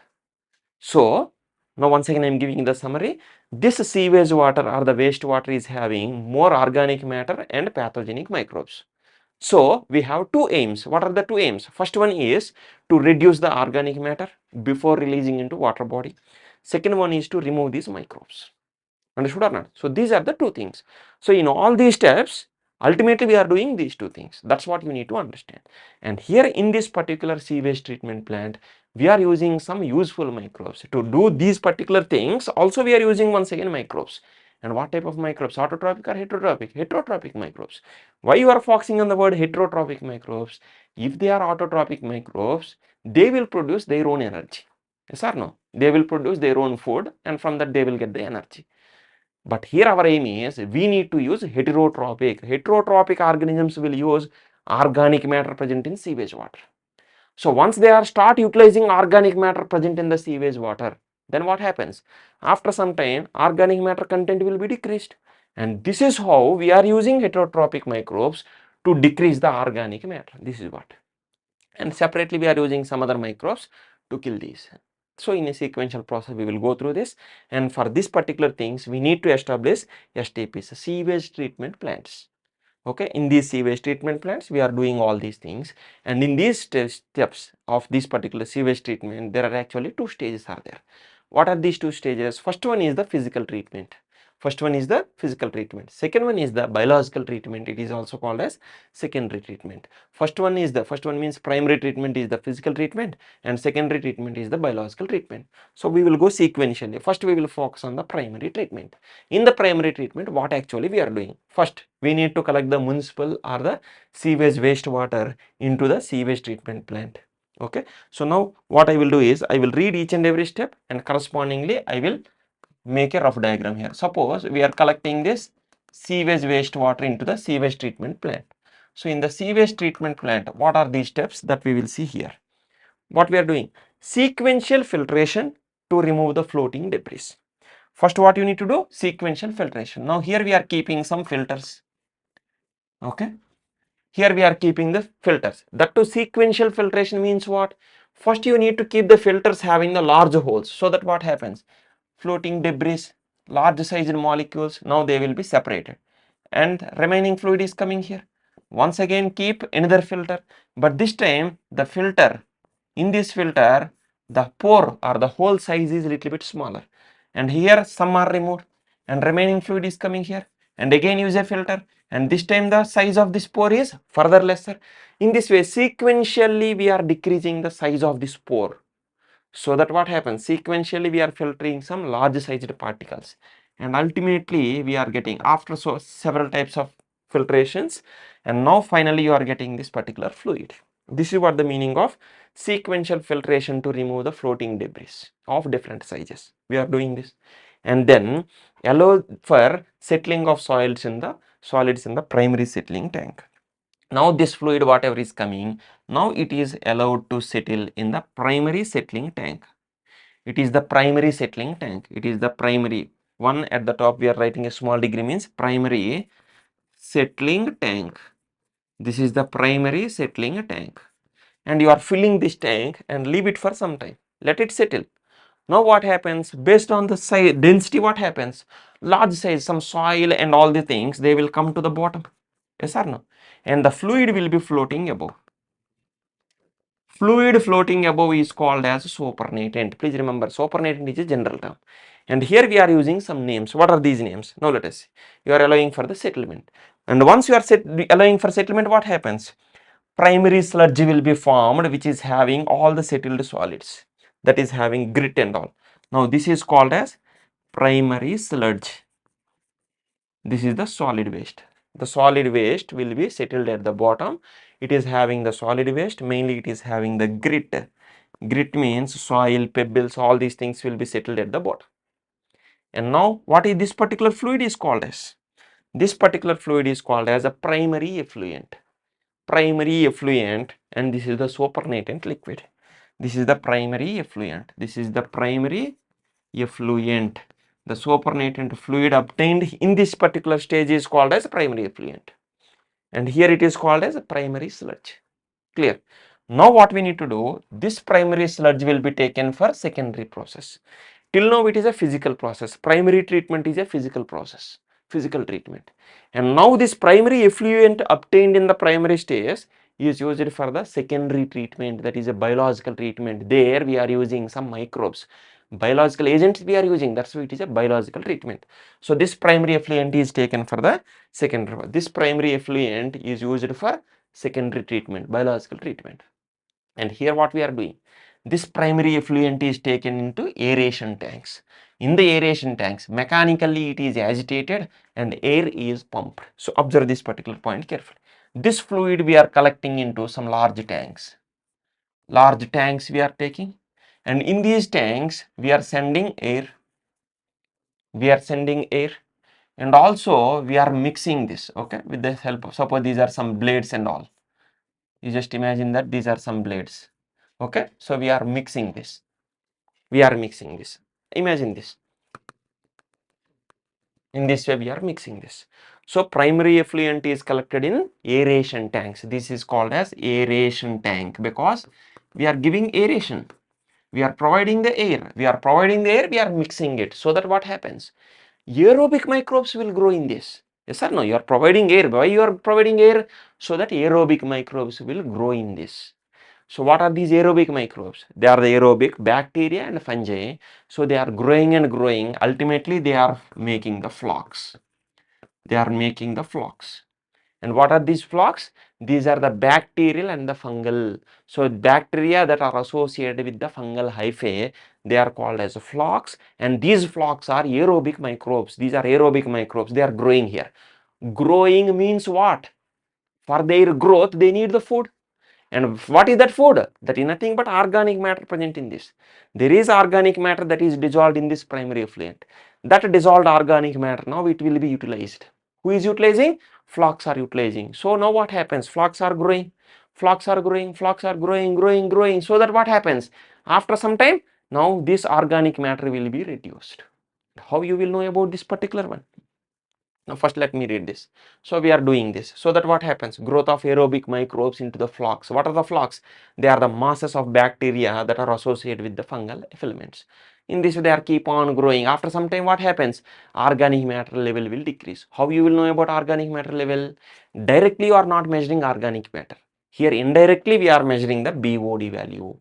So now once again I am giving the summary. This sewage water or the wastewater is having more organic matter and pathogenic microbes. So we have two aims. What are the two aims? First one is to reduce the organic matter before releasing into water body. Second one is to remove these microbes. Understood or not? So these are the two things. So in all these steps, ultimately we are doing these two things. That's what you need to understand. And here in this particular sewage treatment plant, we are using some useful microbes. To do these particular things, also we are using once again microbes. And what type of microbes? Autotrophic or heterotrophic? Heterotrophic microbes. Why you are focusing on the word heterotrophic microbes? If they are autotrophic microbes, they will produce their own energy. Yes or no? They will produce their own food, and from that they will get the energy. But here our aim is we need to use heterotrophic. Heterotrophic organisms will use organic matter present in sewage water. So once they are start utilizing organic matter present in the sewage water, then what happens? After some time, organic matter content will be decreased. And this is how we are using heterotrophic microbes to decrease the organic matter. This is what. And separately we are using some other microbes to kill these. So in a sequential process we will go through this, and for this particular things we need to establish STPs, sewage treatment plants. Okay, in these sewage treatment plants we are doing all these things, and in these steps of this particular sewage treatment there are actually two stages are there. What are these two stages? First one is the physical treatment. First one is the physical treatment. Second one is the biological treatment. It is also called as secondary treatment. First one means primary treatment is the physical treatment, and secondary treatment is the biological treatment. So we will go sequentially. First we will focus on the primary treatment. In the primary treatment, what actually we are doing? First, we need to collect the municipal or the sewage wastewater into the sewage treatment plant. Okay. So now what I will do is I will read each and every step, and correspondingly I will make a rough diagram here. Suppose we are collecting this sewage water sewage wastewater into the sewage treatment plant. So in the sewage treatment plant, what are these steps that we will see here? What we are doing? Sequential filtration to remove the floating debris. First, what you need to do? Sequential filtration. Now here we are keeping some filters. Okay. Here we are keeping the filters. That to sequential filtration means what? First you need to keep the filters having the large holes, so that what happens? Floating debris, large sized molecules, now they will be separated and remaining fluid is coming here. Once again keep another filter, but this time the filter, in this filter the pore or the hole size is little bit smaller, and here some are removed and remaining fluid is coming here, and again use a filter, and this time the size of this pore is further lesser. In this way sequentially we are decreasing the size of this pore, so that what happens? Sequentially we are filtering some large sized particles, and ultimately we are getting, after several types of filtrations, and now finally you are getting this particular fluid. This is what the meaning of sequential filtration to remove the floating debris of different sizes. We are doing this, and then allow for settling of solids in the primary settling tank. Now this fluid whatever is coming, now it is allowed to settle in the primary settling tank. It is the primary settling tank. It is the primary one. At the top we are writing a small degree, means primary settling tank. This is the primary settling tank, and you are filling this tank and leave it for some time. Let it settle. Now what happens? Based on the size density, what happens? Large size, some soil and all the things, they will come to the bottom. Yes or no? And the fluid will be floating above. Fluid floating above is called as supernatant. Please remember, supernatant is a general term. And here we are using some names. What are these names? Now let us see. You are allowing for the settlement. And once you are allowing for settlement, what happens? Primary sludge will be formed, which is having all the settled solids. That is having grit and all. Now this is called as primary sludge. This is the solid waste. The solid waste will be settled at the bottom. It is having the solid waste, mainly it is having the grit. Grit means soil, pebbles, all these things will be settled at the bottom. And now what is this particular fluid is called as? This particular fluid is called as a primary effluent. Primary effluent, and this is the supernatant liquid. This is the primary effluent. This is the primary effluent. The supernatant fluid obtained in this particular stage is called as primary effluent, and here it is called as a primary sludge. Clear? Now what we need to do, this primary sludge will be taken for secondary process. Till now it is a physical process. Primary treatment is a physical process, physical treatment, and now this primary effluent obtained in the primary stage is used for the secondary treatment, that is a biological treatment. There we are using some microbes, biological agents we are using, that's why it is a biological treatment. So this primary effluent is taken for the secondary. This primary effluent is used for secondary treatment, biological treatment. And here what we are doing, this primary effluent is taken into aeration tanks. In the aeration tanks, mechanically it is agitated and air is pumped. So observe this particular point carefully. This fluid we are collecting into some large tanks. Large tanks we are taking, and in these tanks we are sending air. We are sending air, and also we are mixing this, okay, with the help of, suppose these are some blades and all. You just imagine that these are some blades. Okay, so we are mixing this. We are mixing this. Imagine this. In this way, we are mixing this. So primary effluent is collected in aeration tanks. This is called as aeration tank because we are giving aeration. We are providing the air. We are providing the air. We are mixing it. So that what happens? Aerobic microbes will grow in this. Yes or no? You are providing air. Why you are providing air? So that aerobic microbes will grow in this. So what are these aerobic microbes? They are the aerobic bacteria and fungi. So they are growing and growing. Ultimately, they are making the flocks. They are making the flocks. And what are these flocks? These are the bacterial and the fungal. So bacteria that are associated with the fungal hyphae, they are called as flocks. And these flocks are aerobic microbes. These are aerobic microbes. They are growing here. Growing means what? For their growth, they need the food. And what is that food? That is nothing but organic matter present in this. There is organic matter that is dissolved in this primary effluent. That dissolved organic matter, now it will be utilized. Who is utilizing? Flocks are utilizing. So now what happens? Flocks are growing, flocks are growing, flocks are growing. So that what happens? After some time, now this organic matter will be reduced. How you will know about this particular one? Now first let me read this. So we are doing this. So that what happens? Growth of aerobic microbes into the flocks. What are the flocks? They are the masses of bacteria that are associated with the fungal filaments. In this way they are keep on growing. After some time what happens? Organic matter level will decrease. How you will know about organic matter level? Directly you are not measuring organic matter. Here indirectly we are measuring the BOD value.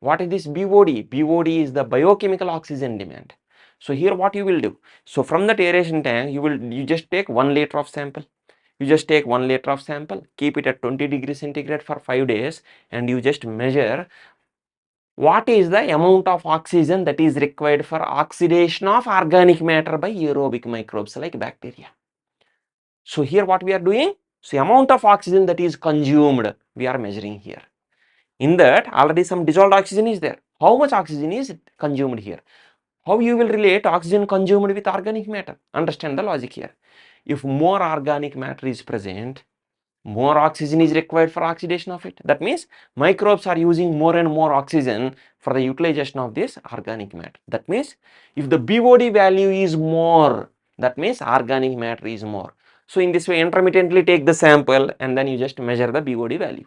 What is this BOD? BOD is the biochemical oxygen demand. So here what you will do? So from that aeration tank, you just take 1 liter of sample. You just take 1 liter of sample, keep it at 20 degrees centigrade for 5 days, and you just measure what is the amount of oxygen that is required for oxidation of organic matter by aerobic microbes like bacteria. So here what we are doing? So amount of oxygen that is consumed, we are measuring here. In that already some dissolved oxygen is there. How much oxygen is consumed here? How you will relate oxygen consumed with organic matter? Understand the logic here. If more organic matter is present, more oxygen is required for oxidation of it. That means microbes are using more and more oxygen for the utilization of this organic matter. That means if the BOD value is more, that means organic matter is more. So in this way intermittently take the sample and then you just measure the BOD value.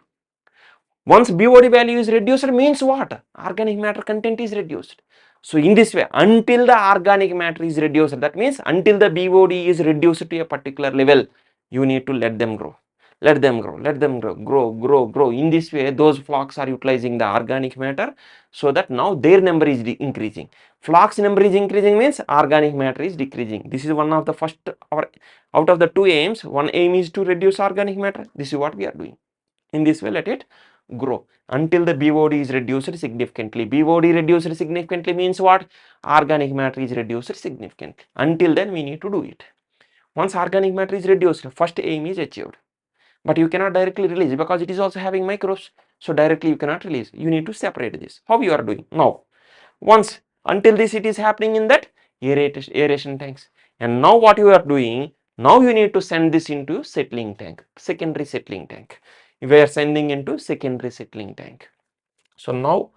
Once BOD value is reduced means what? Organic matter content is reduced. So in this way, until the organic matter is reduced, that means until the BOD is reduced to a particular level, you need to let them grow. Let them grow, let them grow. In this way, those flocks are utilizing the organic matter so that now their number is increasing. Flocks number is increasing means organic matter is decreasing. This is one of the first, or out of the two aims, one aim is to reduce organic matter. This is what we are doing. In this way, let it grow until the BOD is reduced significantly. BOD reduced significantly means what? Organic matter is reduced significantly. Until then, we need to do it. Once organic matter is reduced, first aim is achieved. But you cannot directly release because it is also having microbes. So directly you cannot release. You need to separate this. How you are doing? Now, once until this it is happening in that aeration tanks. And now what you are doing? Now you need to send this into settling tank, secondary settling tank. We are sending into secondary settling tank. So now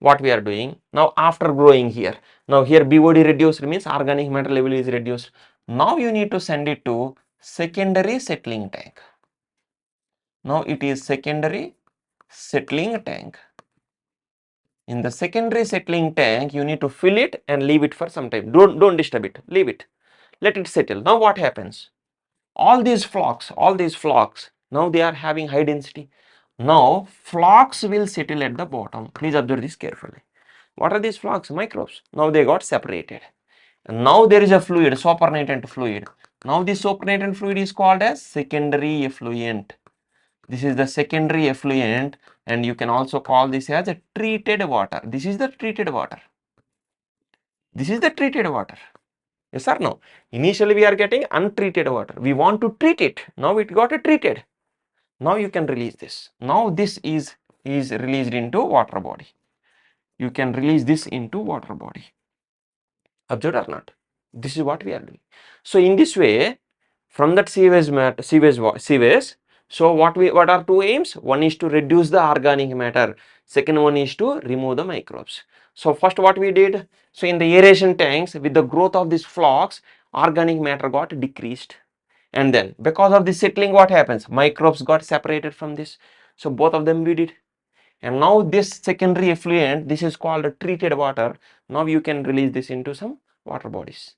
what we are doing? Now after growing here, now here BOD reduced means organic matter level is reduced. Now you need to send it to secondary settling tank. Now it is secondary settling tank. In the secondary settling tank, you need to fill it and leave it for some time. Don't disturb it. Leave it. Let it settle. Now what happens? All these flocks, now they are having high density. Now flocks will settle at the bottom. Please observe this carefully. What are these flocks? Microbes. Now they got separated. And now there is a fluid, supernatant fluid. Now this supernatant fluid is called as secondary effluent. This is the secondary effluent, and you can also call this as a treated water. This is the treated water. This is the treated water. Yes or no? Initially we are getting untreated water. We want to treat it. Now it got treated. Now you can release this. Now this is released into water body. You can release this into water body. Observed or not? This is what we are doing. So in this way, from that sewage. So what are two aims? One is to reduce the organic matter. Second one is to remove the microbes. So first what we did? So in the aeration tanks, with the growth of these flocks, organic matter got decreased. And then because of this settling, what happens? Microbes got separated from this. So both of them we did. And now this secondary effluent, this is called treated water. Now you can release this into some water bodies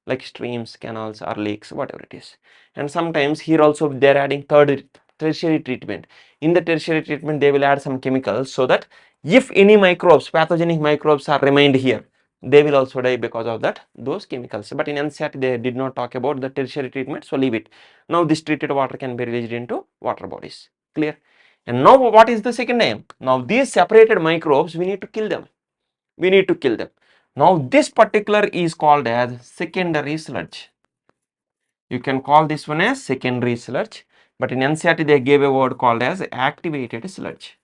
like streams, canals or lakes, whatever it is. And sometimes here also they are adding tertiary treatment. In the tertiary treatment they will add some chemicals so that if any microbes, pathogenic microbes are remained here, they will also die because of those chemicals. But in NCERT they did not talk about the tertiary treatment, so leave it. Now this treated water can be released into water bodies. Clear? And now what is the second aim? Now these separated microbes, we need to kill them. We need to kill them. Now this particular is called as secondary sludge. You can call this one as secondary sludge, but in NCERT they gave a word called as activated sludge.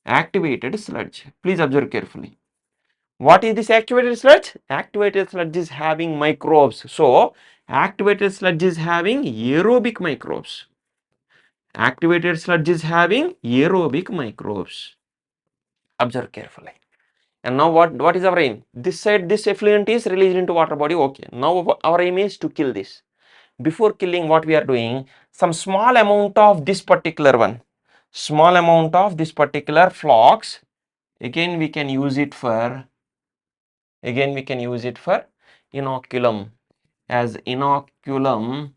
Activated sludge. Please observe carefully. What is this activated sludge? Activated sludge is having microbes. So Activated sludge is having aerobic microbes. Activated sludge is having aerobic microbes. Observe carefully. And now what is our aim? This side, this effluent is released into water body. Okay. Now our aim is to kill this. Before killing, what we are doing, some small amount of this particular one, small amount of this particular flux, again we can use it for inoculum, as inoculum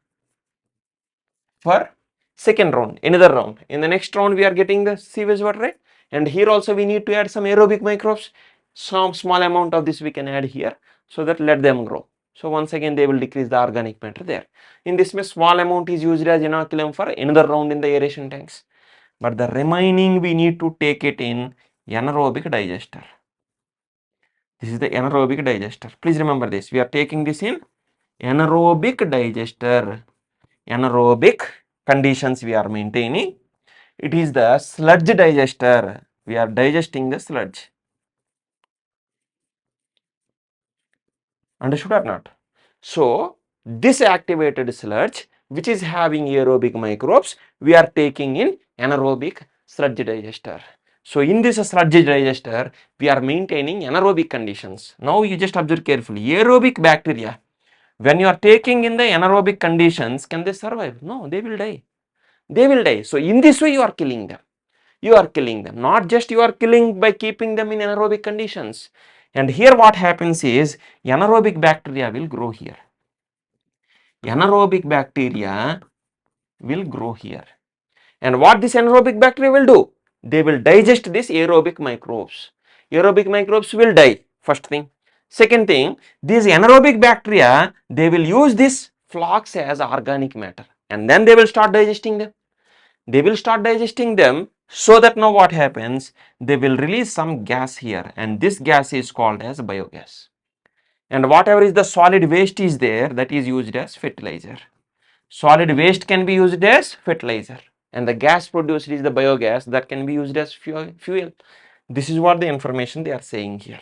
for second round, another round. In the next round we are getting the sewage water, right? And here also we need to add some aerobic microbes. Some small amount of this we can add here, so that let them grow. So once again they will decrease the organic matter there. In this way, small amount is used as inoculum for another round in the aeration tanks. But the remaining we need to take it in anaerobic digester. This is the anaerobic digester. Please remember this. We are taking this in anaerobic digester. Anaerobic conditions we are maintaining. It is the sludge digester. We are digesting the sludge. Understood or not? So this activated sludge, which is having aerobic microbes, we are taking in anaerobic sludge digester. So in this sludge digester, we are maintaining anaerobic conditions. Now you just observe carefully. Aerobic bacteria, when you are taking in the anaerobic conditions, can they survive? No, they will die. They will die. So in this way you are killing them. You are killing them. Not just you are killing by keeping them in anaerobic conditions. And here what happens is anaerobic bacteria will grow here. Anaerobic bacteria will grow here. And what this anaerobic bacteria will do? They will digest these aerobic microbes. Aerobic microbes will die, first thing. Second thing, these anaerobic bacteria, they will use this flux as organic matter. And then they will start digesting them. They will start digesting them, so that now what happens? They will release some gas here, and this gas is called as biogas. And whatever is the solid waste is there, that is used as fertilizer. Solid waste can be used as fertilizer, and the gas produced is the biogas that can be used as fuel. This is what the information they are saying here.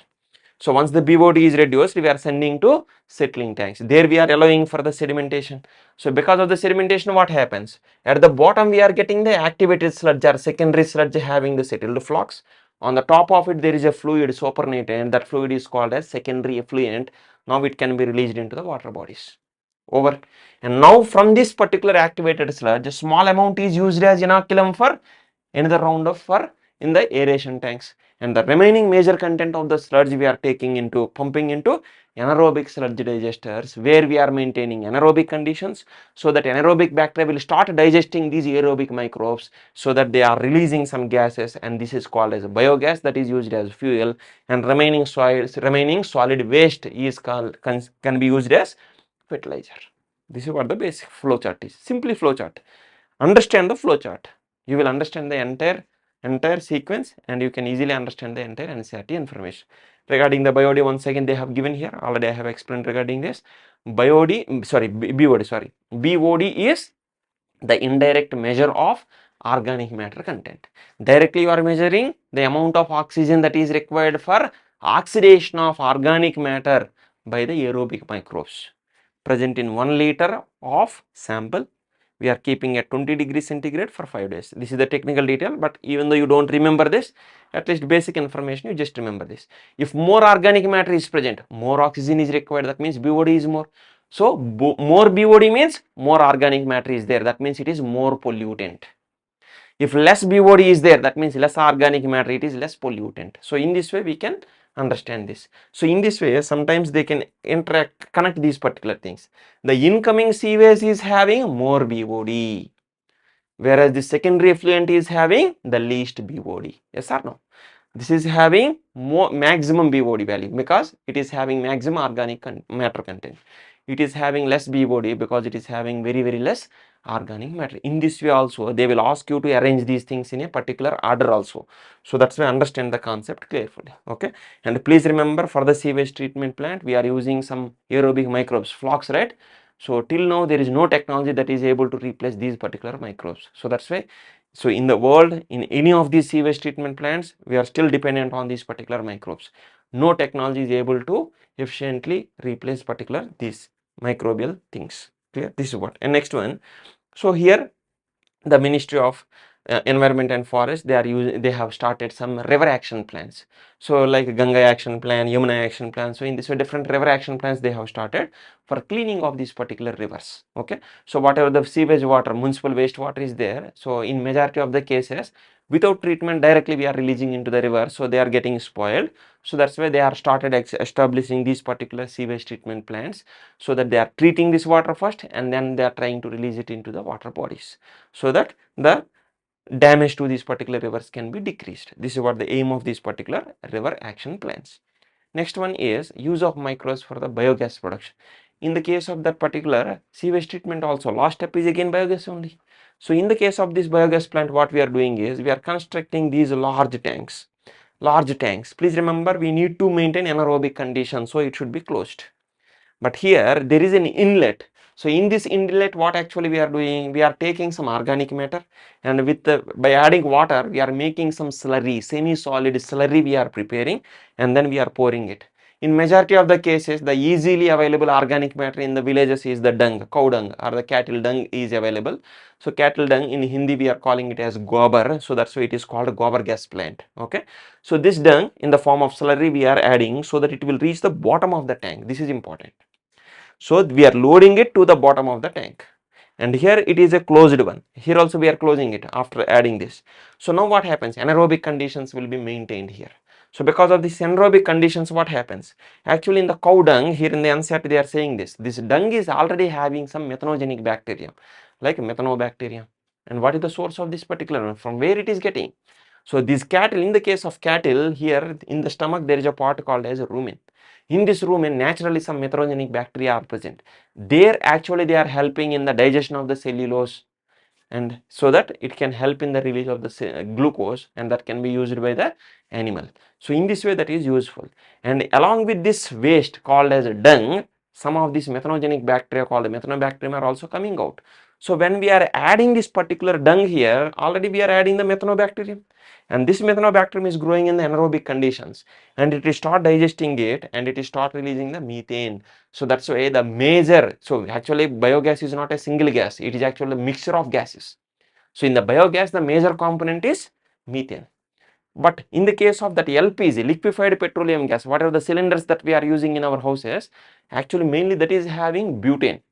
So once the BOD is reduced, we are sending to settling tanks. There we are allowing for the sedimentation. So because of the sedimentation, what happens? At the bottom we are getting the activated sludge or secondary sludge having the settled flux. On the top of it there is a fluid supernatant. That fluid is called as secondary effluent. Now it can be released into the water bodies. Over. And now from this particular activated sludge, a small amount is used as inoculum for another round of in the aeration tanks. And the remaining major content of the sludge we are pumping into anaerobic sludge digesters, where we are maintaining anaerobic conditions, so that anaerobic bacteria will start digesting these aerobic microbes, so that they are releasing some gases, and this is called as biogas that is used as fuel. And remaining solid waste is can be used as fertilizer. This is what the basic flow chart is. Simply flow chart. Understand the flow chart. You will understand the entire sequence, and you can easily understand the entire NCERT information. Regarding the BOD, once again they have given here. Already I have explained regarding this. BOD is the indirect measure of organic matter content. Directly you are measuring the amount of oxygen that is required for oxidation of organic matter by the aerobic microbes present in 1 liter of sample. We are keeping at 20 degrees centigrade for 5 days. This is the technical detail, but even though you don't remember this, at least basic information you just remember this. If more organic matter is present, more oxygen is required, that means BOD is more. So more BOD means more organic matter is there, that means it is more pollutant. If less BOD is there, that means less organic matter, it is less pollutant. So in this way we can understand this. So in this way sometimes they can connect these particular things. The incoming sewage is having more BOD, whereas the secondary effluent is having the least BOD. Yes or no? This is having maximum BOD value because it is having maximum organic matter content. It is having less BOD because it is having very less organic matter. In this way also they will ask you to arrange these things in a particular order also. So that's why understand the concept carefully. Okay. And please remember, for the sewage treatment plant we are using some aerobic microbes, flux, right? So till now there is no technology that is able to replace these particular microbes. So that's why, so in the world, in any of these sewage treatment plants, we are still dependent on these particular microbes. No technology is able to efficiently replace these microbial things. Clear? This is what. And next one. So here the Ministry of Environment and Forest, they have started some river action plans. So like Ganga action plan, Yamuna action plan. So in this way, different river action plans they have started for cleaning of these particular rivers. Okay. So whatever the sewage water, municipal wastewater is there. So in majority of the cases, without treatment directly we are releasing into the river. So they are getting spoiled. So that's why they are started establishing these particular sewage treatment plants, so that they are treating this water first and then they are trying to release it into the water bodies, so that the damage to these particular rivers can be decreased. This is what the aim of these particular river action plans. Next one is use of microbes for the biogas production. In the case of that particular sewage treatment also, last step is again biogas only. So in the case of this biogas plant, what we are doing is we are constructing these large tanks. Large tanks. Please remember, we need to maintain anaerobic conditions, so it should be closed. But here there is an inlet. So in this inlet, what actually we are doing, we are taking some organic matter, and by adding water we are making some slurry, semi-solid slurry we are preparing, and then we are pouring it. In majority of the cases, the easily available organic matter in the villages is the dung, cow dung or the cattle dung is available. So cattle dung in Hindi we are calling it as gobar, so that's why it is called gobar gas plant. Okay. So this dung in the form of slurry we are adding, so that it will reach the bottom of the tank. This is important. So we are loading it to the bottom of the tank, and here it is a closed one. Here also we are closing it after adding this. So now what happens? Anaerobic conditions will be maintained here. So because of these anaerobic conditions, what happens? Actually in the cow dung, here in the NCERT they are saying this dung is already having some methanogenic bacteria like methanobacterium. And what is the source of this particular one? From where it is getting? So these cattle, in the case of cattle, here in the stomach there is a part called as rumen. In this rumen, naturally some methanogenic bacteria are present. There actually they are helping in the digestion of the cellulose, and so that it can help in the release of the glucose, and that can be used by the animal. So in this way that is useful. And along with this waste called as dung, some of these methanogenic bacteria called the methanobacterium are also coming out. So when we are adding this particular dung here, already we are adding the methanobacterium, and this methanobacterium is growing in the anaerobic conditions, and it will start digesting it, and it will start releasing the methane. So that's why the major, so actually biogas is not a single gas, it is actually a mixture of gases. So in the biogas, the major component is methane. But in the case of that LPG, liquefied petroleum gas, whatever the cylinders that we are using in our houses, actually mainly that is having butane.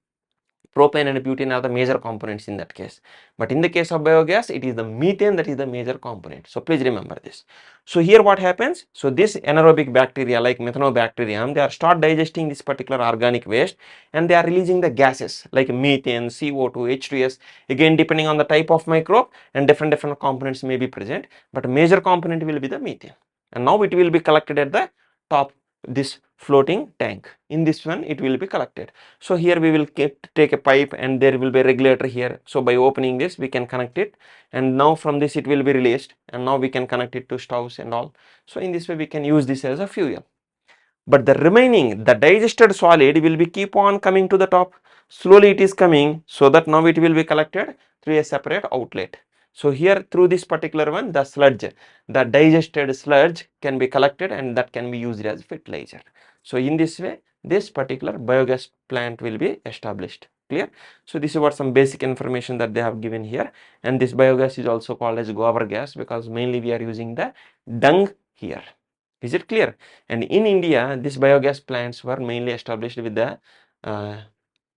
Propane and butane are the major components in that case. But in the case of biogas, it is the methane that is the major component. So please remember this. So here what happens? So this anaerobic bacteria like methanobacterium, they are start digesting this particular organic waste, and they are releasing the gases like methane, CO2, H2S. Again, depending on the type of microbe, and different components may be present, but major component will be the methane. And now it will be collected at the top, this floating tank. In this one it will be collected. So here we will take a pipe, and there will be a regulator here. So by opening this we can connect it, and now from this it will be released, and now we can connect it to stoves and all. So in this way we can use this as a fuel. But the remaining, the digested solid will be keep on coming to the top. Slowly it is coming, so that now it will be collected through a separate outlet. So here through this particular one, the sludge, the digested sludge can be collected, and that can be used as fertilizer. So in this way, this particular biogas plant will be established. Clear? So this is what some basic information that they have given here. And this biogas is also called as gobar gas, because mainly we are using the dung here. Is it clear? And in India, these biogas plants were mainly established with the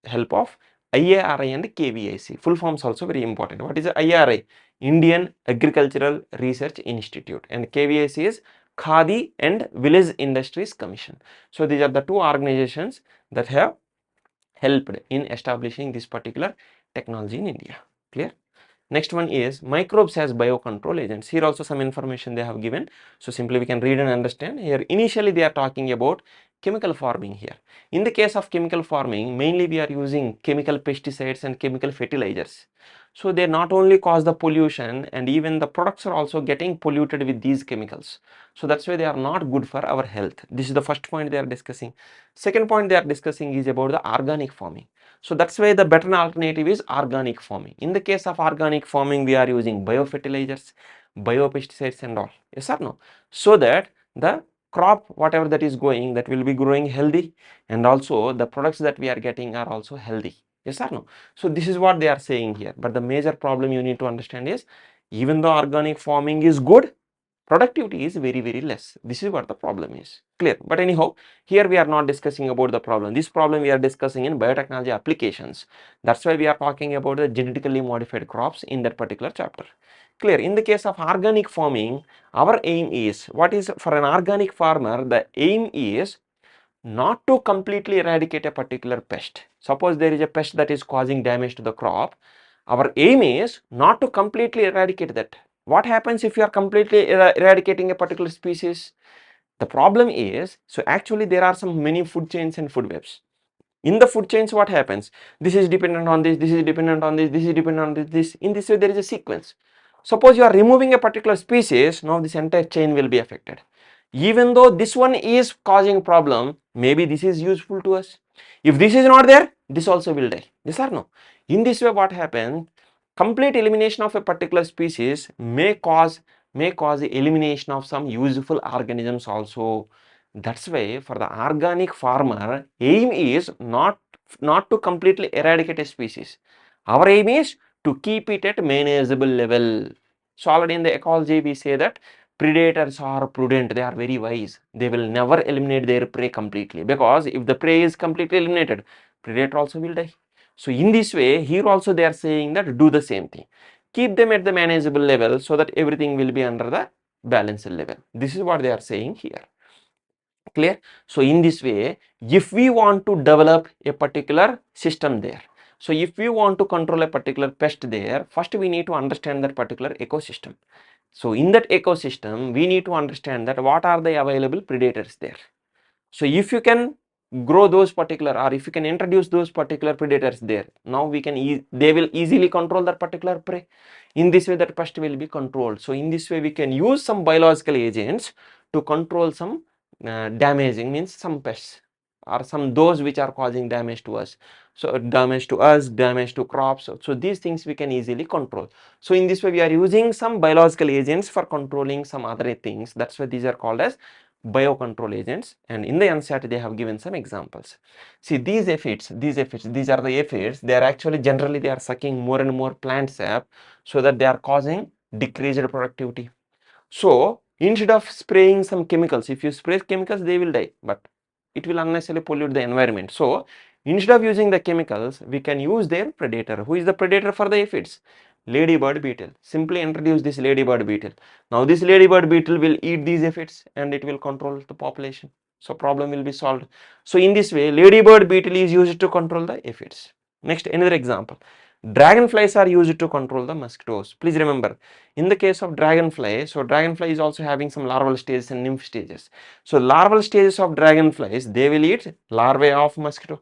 help of IARI and KVIC. Full forms also very important. What is the IARI? Indian Agricultural Research Institute, and KVIC is Khadi and Village Industries Commission. So these are the two organizations that have helped in establishing this particular technology in India. Clear? Next one is microbes as biocontrol agents. Here also some information they have given. So simply we can read and understand. Here initially they are talking about chemical farming here. In the case of chemical farming, mainly we are using chemical pesticides and chemical fertilizers. So they not only cause the pollution, and even the products are also getting polluted with these chemicals. So that's why they are not good for our health. This is the first point they are discussing. Second point they are discussing is about the organic farming. So that's why the better alternative is organic farming. In the case of organic farming, we are using biofertilizers, biopesticides and all. Yes or no? So that the crop, whatever that is going, that will be growing healthy, and also the products that we are getting are also healthy. Yes or no? So this is what they are saying here. But the major problem you need to understand is, even though organic farming is good, productivity is very, very less. This is what the problem is. Clear? But anyhow, here we are not discussing about the problem. This problem we are discussing in biotechnology applications. That's why we are talking about the genetically modified crops in that particular chapter. Clear? In the case of organic farming, our aim is, what is for an organic farmer, the aim is not to completely eradicate a particular pest. Suppose there is a pest that is causing damage to the crop. Our aim is not to completely eradicate that. What happens if you are completely eradicating a particular species? The problem is, so actually there are some many food chains and food webs. In the food chains, what happens? This is dependent on this, this is dependent on this, this is dependent on this. In this way, there is a sequence. Suppose you are removing a particular species, now this entire chain will be affected. Even though this one is causing problem, maybe this is useful to us. If this is not there, this also will die. Yes or no? In this way, what happens? Complete elimination of a particular species may cause the elimination of some useful organisms also. That's why for the organic farmer, aim is not to completely eradicate a species. Our aim is to keep it at manageable level. So already in the ecology we say that predators are prudent, they are very wise. They will never eliminate their prey completely, because if the prey is completely eliminated, predator also will die. So in this way, here also they are saying that do the same thing. Keep them at the manageable level so that everything will be under the balanced level. This is what they are saying here. Clear? So in this way, if we want to develop a particular system there, so if we want to control a particular pest there, first we need to understand that particular ecosystem. So in that ecosystem, we need to understand that what are the available predators there. So if you can grow those particular, or if you can introduce those particular predators there, now we can they will easily control that particular prey. In this way, that pest will be controlled. So in this way, we can use some biological agents to control some damaging, means some pests or some those which are causing damage to us. So damage to us, damage to crops. So these things we can easily control. So in this way, we are using some biological agents for controlling some other things. That's why these are called as biocontrol agents. And in the NCERT they have given some examples. See, these aphids, these are the aphids. They are actually generally they are sucking more and more plant sap, so that they are causing decreased productivity. So instead of spraying some chemicals, if you spray chemicals, they will die, but it will unnecessarily pollute the environment. So instead of using the chemicals, we can use their predator. Who is the predator for the aphids? Ladybird beetle. Simply introduce this ladybird beetle. Now this ladybird beetle will eat these aphids and it will control the population. So problem will be solved. So in this way, ladybird beetle is used to control the aphids. Next, another example. Dragonflies are used to control the mosquitoes. Please remember, in the case of dragonfly, so dragonfly is also having some larval stages and nymph stages. So larval stages of dragonflies, they will eat larvae of mosquito,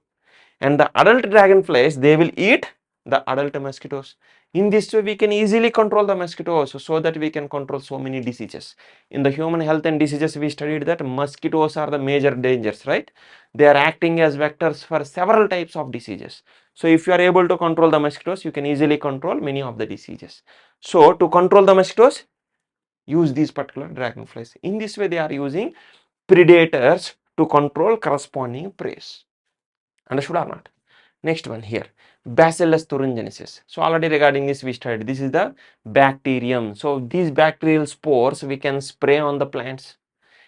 and the adult dragonflies, they will eat the adult mosquitoes. In this way, we can easily control the mosquitoes, so that we can control so many diseases. In the human health and diseases, we studied that mosquitoes are the major dangers, right? They are acting as vectors for several types of diseases. So if you are able to control the mosquitoes, you can easily control many of the diseases. So to control the mosquitoes, use these particular dragonflies. In this way, they are using predators to control corresponding prey. Understood or not? Next one here, Bacillus thuringiensis. So already regarding this we studied. This is the bacterium. So these bacterial spores we can spray on the plants.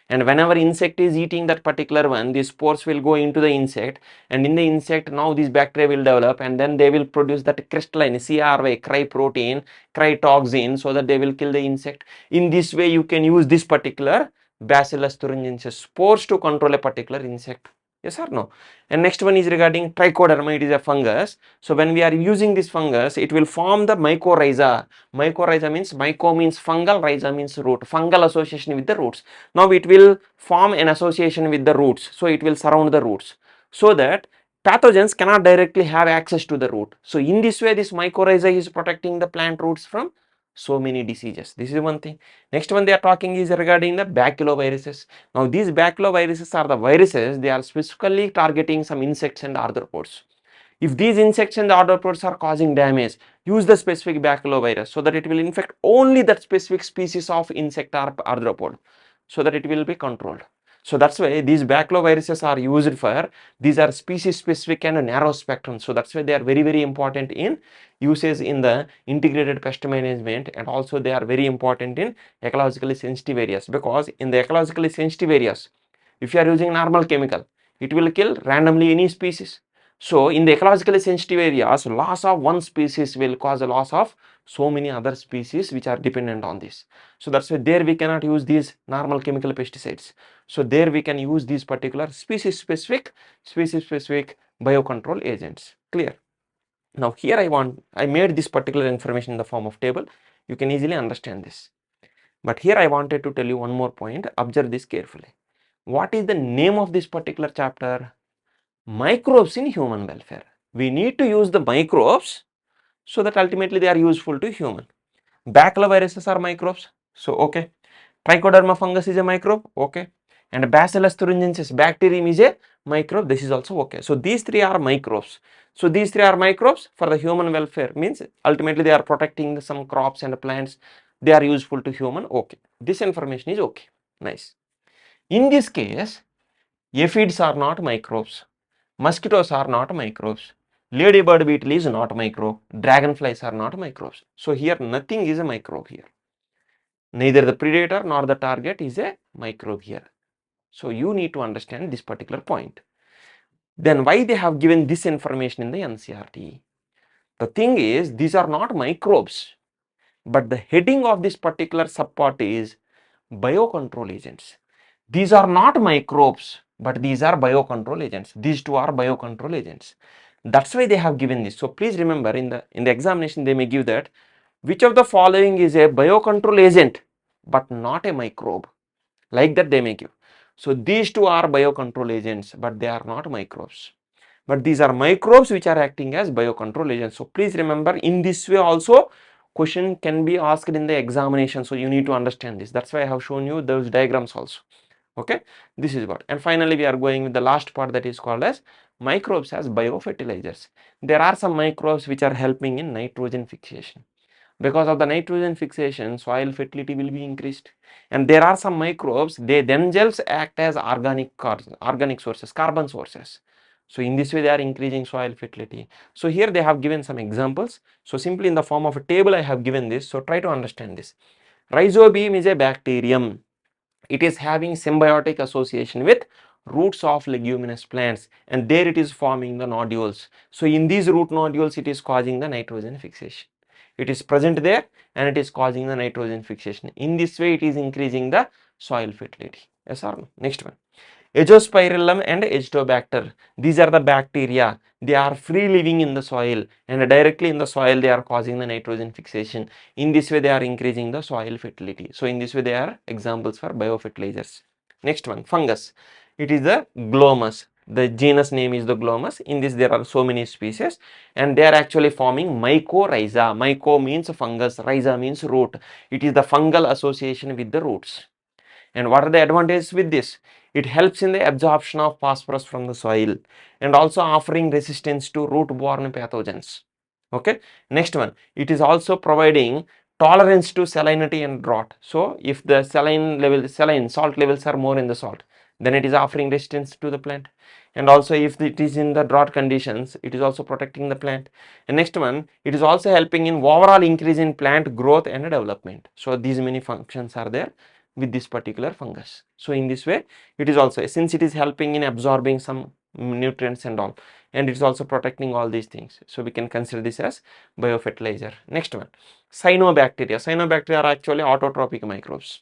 And whenever insect is eating that particular one, these spores will go into the insect, and in the insect now these bacteria will develop, and then they will produce that crystalline CRY, cry protein, cry toxin, so that they will kill the insect. In this way, you can use this particular Bacillus thuringiensis spores to control a particular insect. Yes or no? And next one is regarding trichoderma. It is a fungus. So when we are using this fungus, it will form the mycorrhiza. Mycorrhiza means, myco means fungal, rhiza means root. Fungal association with the roots. Now it will form an association with the roots. So it will surround the roots, so that pathogens cannot directly have access to the root. So in this way, this mycorrhiza is protecting the plant roots from so many diseases. This is one thing. Next one they are talking is regarding the baculoviruses. Now these baculoviruses are the viruses, they are specifically targeting some insects and arthropods. If these insects and the arthropods are causing damage, use the specific baculovirus, so that it will infect only that specific species of insect or arthropod, so that it will be controlled. So that's why these baculoviruses are used for, these are species specific and narrow spectrum. So that's why they are very important in usage in the integrated pest management, and also they are very important in ecologically sensitive areas, because in the ecologically sensitive areas, if you are using normal chemical, it will kill randomly any species. So in the ecologically sensitive areas, loss of one species will cause a loss of so many other species which are dependent on this. So that's why there we cannot use these normal chemical pesticides. So there we can use these particular species specific biocontrol agents. Clear? Now here I made this particular information in the form of table. You can easily understand this. But here I wanted to tell you one more point. Observe this carefully. What is the name of this particular chapter? Microbes in human welfare. We need to use the microbes so that ultimately they are useful to human. Baculoviruses are microbes. So okay. Trichoderma fungus is a microbe. Okay. And Bacillus thuringiensis bacterium is a microbe. This is also okay. So these three are microbes. So these three are microbes for the human welfare, means ultimately they are protecting some crops and plants. They are useful to human. Okay. This information is okay. Nice. In this case, aphids are not microbes. Mosquitoes are not microbes. Ladybird beetle is not microbe. Dragonflies are not microbes. So here nothing is a microbe here. Neither the predator nor the target is a microbe here. So you need to understand this particular point. Then why they have given this information in the NCRT? The thing is, these are not microbes, but the heading of this particular subpart is biocontrol agents. These are not microbes, but these are biocontrol agents. These two are biocontrol agents. That's why they have given this. So please remember, in the examination they may give that which of the following is a biocontrol agent but not a microbe. Like that they may give. So these two are biocontrol agents, but they are not microbes. But these are microbes which are acting as biocontrol agents. So please remember, in this way also question can be asked in the examination. So you need to understand this. That's why I have shown you those diagrams also. Okay, this is what. And finally we are going with the last part, that is called as microbes as biofertilizers. There are some microbes which are helping in nitrogen fixation. Because of the nitrogen fixation, soil fertility will be increased. And there are some microbes, they themselves act as organic sources, carbon sources. So in this way they are increasing soil fertility. So here they have given some examples. So simply in the form of a table I have given this. So try to understand this. Rhizobium is a bacterium. It is having symbiotic association with roots of leguminous plants, and there it is forming the nodules. So in these root nodules it is causing the nitrogen fixation. It is present there and it is causing the nitrogen fixation. In this way it is increasing the soil fertility. Yes or no? Next one. Azospirillum and Azotobacter. These are the bacteria. They are free living in the soil, and directly in the soil they are causing the nitrogen fixation. In this way they are increasing the soil fertility. So in this way they are examples for biofertilizers. Next one, fungus. It is the glomus. The genus name is the glomus. In this there are so many species, and they are actually forming mycorrhiza. Myco means fungus, rhiza means root. It is the fungal association with the roots. And what are the advantages with this? It helps in the absorption of phosphorus from the soil and also offering resistance to root-borne pathogens. Okay. Next one, it is also providing tolerance to salinity and drought. So if the saline salt levels are more in the salt, then it is offering resistance to the plant. And also if it is in the drought conditions, it is also protecting the plant. And next one, it is also helping in overall increase in plant growth and development. So these many functions are there with this particular fungus. So in this way it is also, since it is helping in absorbing some nutrients and all, and it is also protecting all these things, so we can consider this as biofertilizer. Next one, cyanobacteria. Cyanobacteria are actually autotrophic microbes,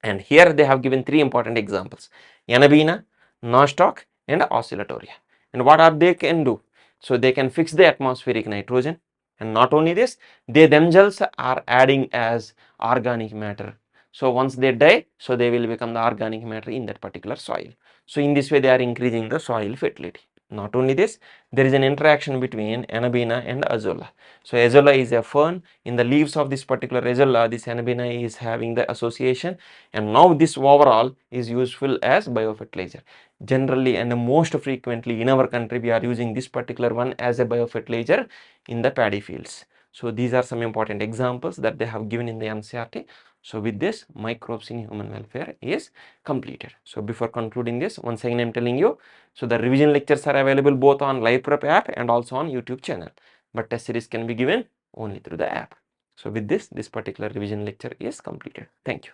and here they have given three important examples: Anabaena, Nostoc and Oscillatoria. And what are they can do? So they can fix the atmospheric nitrogen, and not only this, they themselves are adding as organic matter. So once they die, so they will become the organic matter in that particular soil. So in this way they are increasing the soil fertility. Not only this, there is an interaction between Anabaena and Azolla. So Azolla is a fern. In the leaves of this particular Azolla, this Anabaena is having the association, and now this overall is useful as biofertilizer. Generally and most frequently in our country, we are using this particular one as a biofertilizer in the paddy fields. So these are some important examples that they have given in the NCRT. So with this, microbes in human welfare is completed. So before concluding this, once again I am telling you, so the revision lectures are available both on Live Prep app and also on YouTube channel, but test series can be given only through the app. So with this particular revision lecture is completed. Thank you.